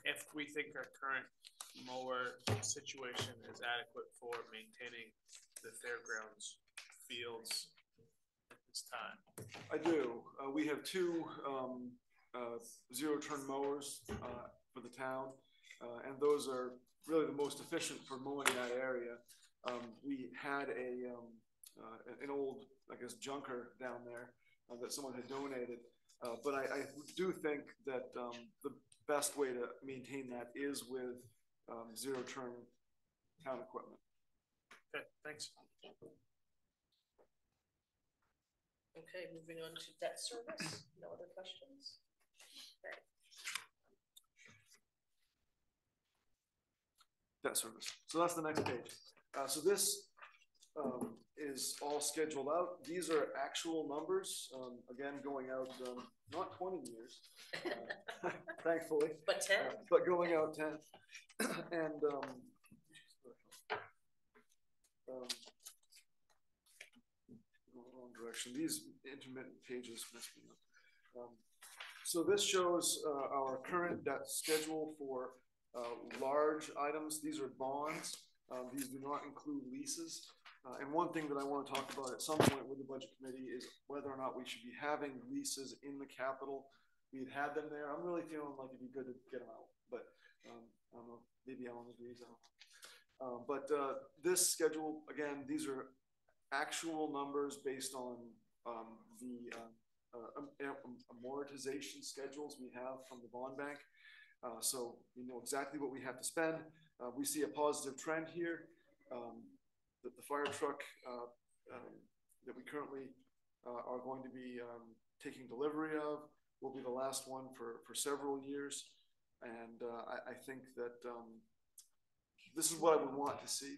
if we think our current mower situation is adequate for maintaining the fairgrounds fields at this time. I do. We have two zero-turn mowers for the town, and those are really the most efficient for mowing that area. We had an old, I guess, junker down there that someone had donated, but I do think that the best way to maintain that is with zero-turn town equipment. Okay, thanks. Okay, moving on to debt service. No other questions? Okay. Debt service. So that's the next page. So this is all scheduled out. These are actual numbers, again, going out not 20 years, thankfully, But 10? But going out 10. And wrong direction. These intermittent pages mess me up. So this shows our current debt schedule for large items. These are bonds. These do not include leases. And one thing that I want to talk about at some point with the budget committee is whether or not we should be having leases in the capital. We've had them there. I'm really feeling like it'd be good to get them out, but I don't know, maybe Ellen agrees. I don't know. But this schedule, again, these are actual numbers based on the amortization schedules we have from the bond bank. So we know exactly what we have to spend. We see a positive trend here. That the fire truck that we currently are going to be taking delivery of will be the last one for several years. And I think that this is what I would want to see.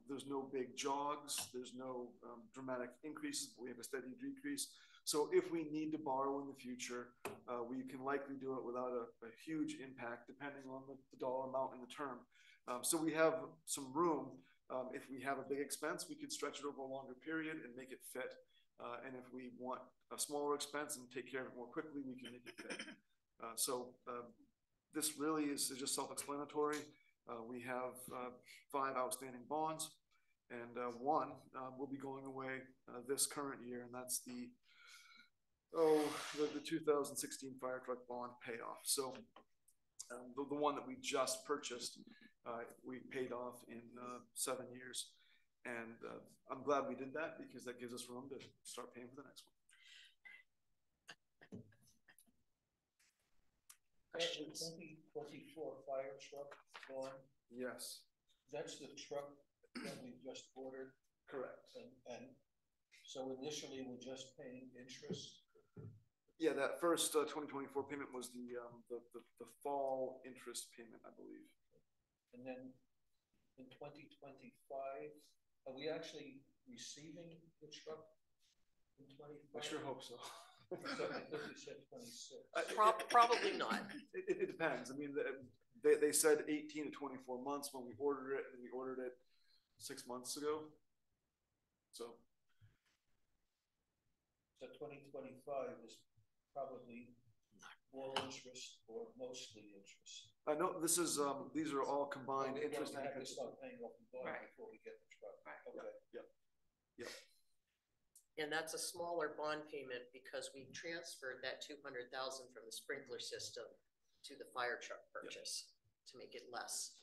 There's no big jogs, there's no dramatic increases, but we have a steady decrease. So if we need to borrow in the future, we can likely do it without a huge impact, depending on the dollar amount and the term. So we have some room. If we have a big expense, we could stretch it over a longer period and make it fit. And if we want a smaller expense and take care of it more quickly, we can make it fit. This really is just self-explanatory. We have 5 outstanding bonds, and one will be going away this current year, and that's the 2016 fire truck bond payoff. So the one that we just purchased, we paid off in 7 years, and I'm glad we did that because that gives us room to start paying for the next one. Questions? 2024 fire truck bond. Yes. That's the truck that we just ordered. Correct. And so initially we're just paying interest. Yeah, that first 2024 payment was the fall interest payment, I believe. And then in 2025, are we actually receiving the truck in 25? I sure hope so. I thought you said 26. Probably not. It depends. I mean, they said 18 to 24 months when we ordered it, and we ordered it 6 months ago. So 2025 is probably more interest or mostly interest. No, this is these are all combined interest. We have to start paying off the bond before we get the truck. Right. Okay. Yep. And that's a smaller bond payment because we transferred that 200,000 from the sprinkler system to the fire truck purchase to make it less.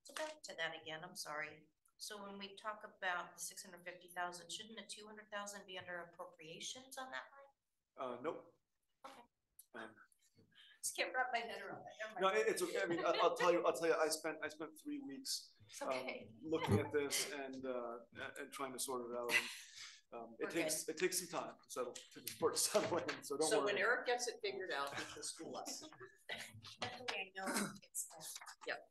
So back to that again, I'm sorry. So when we talk about the 650,000, shouldn't the 200,000 be under appropriations on that line? Nope. Okay. Just can't wrap my head around that. No, it's okay. I mean, I'll tell you. I spent 3 weeks looking at this and trying to sort it out. It takes some time to settle in. So don't worry. So when Eric gets it figured out, he can school us. I know it's. Yep.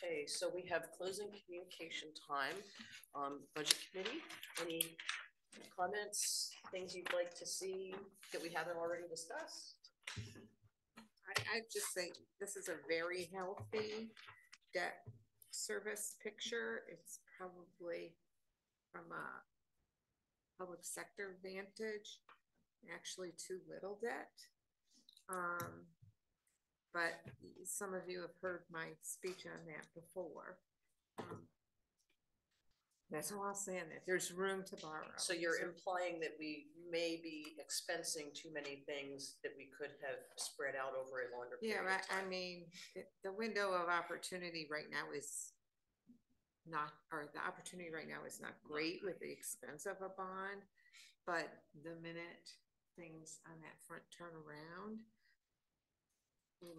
Okay, so we have closing communication time. Budget committee, any comments, things you'd like to see that we haven't already discussed? I just think this is a very healthy debt service picture. It's probably from a public sector Vantage, actually too little debt. But some of you have heard my speech on that before. That's all I'll say on that. There's room to borrow. So you're implying that we may be expensing too many things that we could have spread out over a longer period of time. I mean, the window of opportunity right now is not, or the opportunity right now is not great with the expense of a bond, but the minute things on that front turn around, we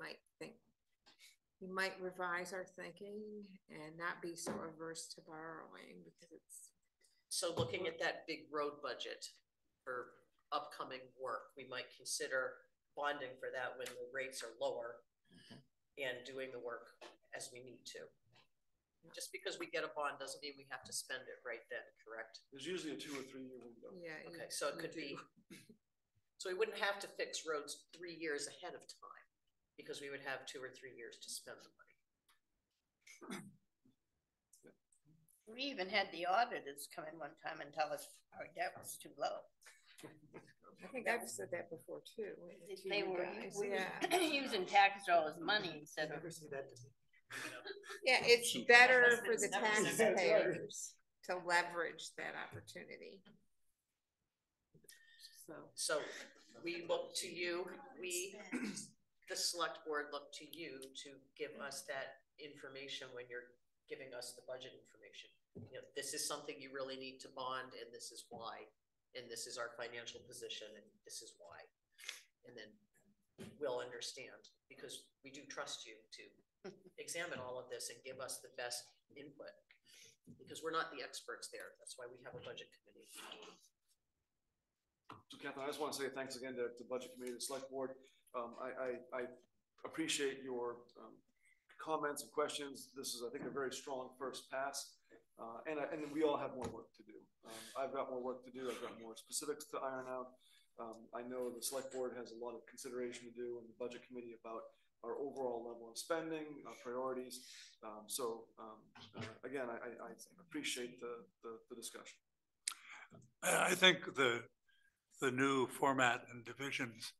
might revise our thinking and not be so averse to borrowing, because it's. So looking at that big road budget for upcoming work, we might consider bonding for that when the rates are lower and doing the work as we need to. Just because we get a bond doesn't mean we have to spend it right then, correct? There's usually a 2 or 3 year window. Yeah. Okay, so it could be, so we wouldn't have to fix roads 3 years ahead of time, because we would have 2 or 3 years to spend the money. We even had the auditors come in one time and tell us our debt was too low. I think I've said that before too. They were yeah. using tax dollars money instead of. Yeah, it's better for the taxpayers to leverage that opportunity. So we look to you, the select board look to you to give us that information when you're giving us the budget information. You know, this is something you really need to bond, and this is why, and this is our financial position, and this is why. And then we'll understand, because we do trust you to examine all of this and give us the best input, because we're not the experts there. That's why we have a budget committee. So Catherine, I just want to say thanks again to the budget committee, the select board. I appreciate your comments and questions. This is, I think, a very strong first pass, and we all have more work to do. I've got more work to do. I've got more specifics to iron out. I know the select board has a lot of consideration to do, and the budget committee about our overall level of spending, our priorities. Again, I appreciate the discussion. I think the new format and divisions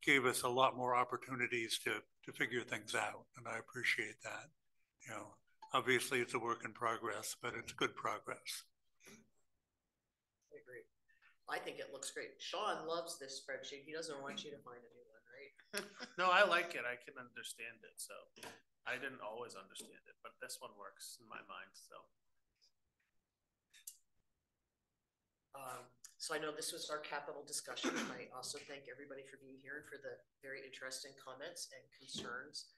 gave us a lot more opportunities to figure things out, and I appreciate that. You know, obviously it's a work in progress, but it's good progress. I agree. I think it looks great. Sean loves this spreadsheet. He doesn't want you to find a new one, right? No, I like it. I can understand it. So I didn't always understand it, but this one works in my mind. So I know this was our capital discussion, and I also thank everybody for being here and for the very interesting comments and concerns.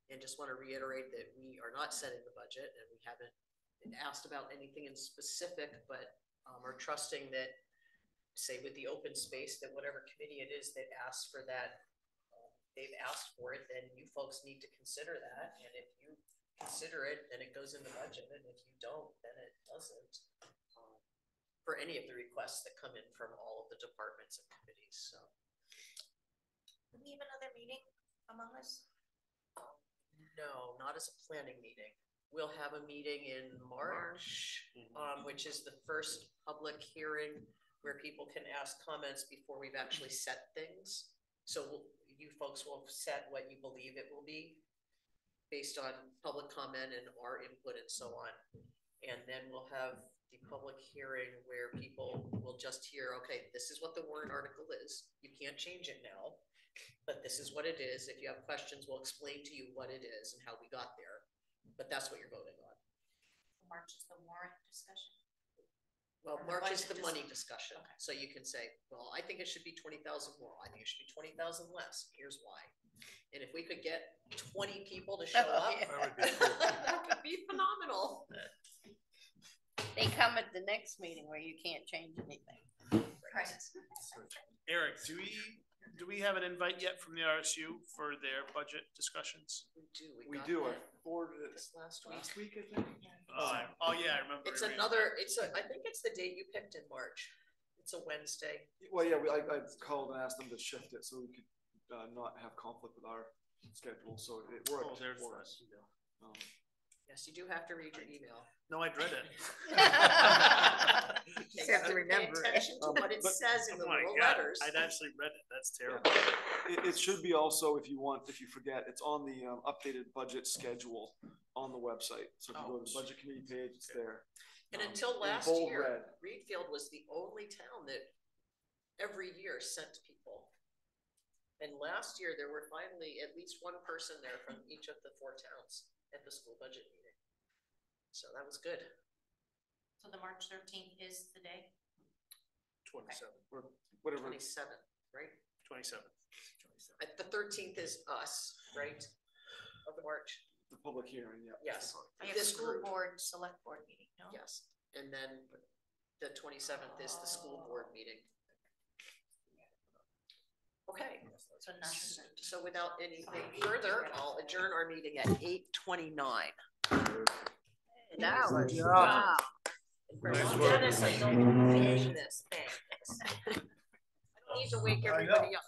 And just want to reiterate that we are not setting the budget, and we haven't been asked about anything in specific, but are trusting that, say with the open space, that whatever committee it is that asks for that, they've asked for it, then you folks need to consider that. And if you consider it, then it goes in the budget, and if you don't, then it doesn't. For any of the requests that come in from all of the departments and committees. So, do we have another meeting among us? No, not as a planning meeting. We'll have a meeting in March, which is the first public hearing where people can ask comments before we've actually set things. So you folks will set what you believe it will be based on public comment and our input and so on. And then we'll have the public hearing where people will just hear, okay, this is what the warrant article is. You can't change it now, but this is what it is. If you have questions, we'll explain to you what it is and how we got there. But that's what you're voting on. March is the warrant discussion? Well, March is the money discussion. Okay. So you can say, well, I think it should be 20,000 more. I think it should be 20,000 less. Here's why. And if we could get 20 people to show up, that would be phenomenal. They come at the next meeting where you can't change anything. Right. Eric, do we have an invite yet from the RSU for their budget discussions? We do. We do. I forwarded it this last week, I think. Oh yeah, I remember. It's another. I think it's the date you picked in March. It's a Wednesday. Well, yeah, I called and asked them to shift it so we could not have conflict with our schedule. So it worked for us. Yes, you do have to read your email. No, I'd read it. Just have to remember it. Pay attention to what it But- says in Oh the my little God, letters. I'd actually read it. That's Yeah. terrible. It should be also, if you forget, it's on the updated budget schedule on the website. So if you go to the budget committee page, it's there. And until in last bold year, red. Readfield was the only town that every year sent people. And last year, there were finally at least one person there from each of the 4 towns at the school budget meeting. So that was good. So the March 13th is the day? 27, Or whatever. 27th, right? 27. The 13th is us, right? Of March. The public hearing, yeah. Yes. We have This school group. board, select board meeting, no? Yes. And then the 27th is the school board meeting. Okay. So not the 13th. So without anything further, I'll adjourn our meeting at 8:29. Now, Nice wow. Dennis, I don't finish this thing. I don't need to wake everybody up.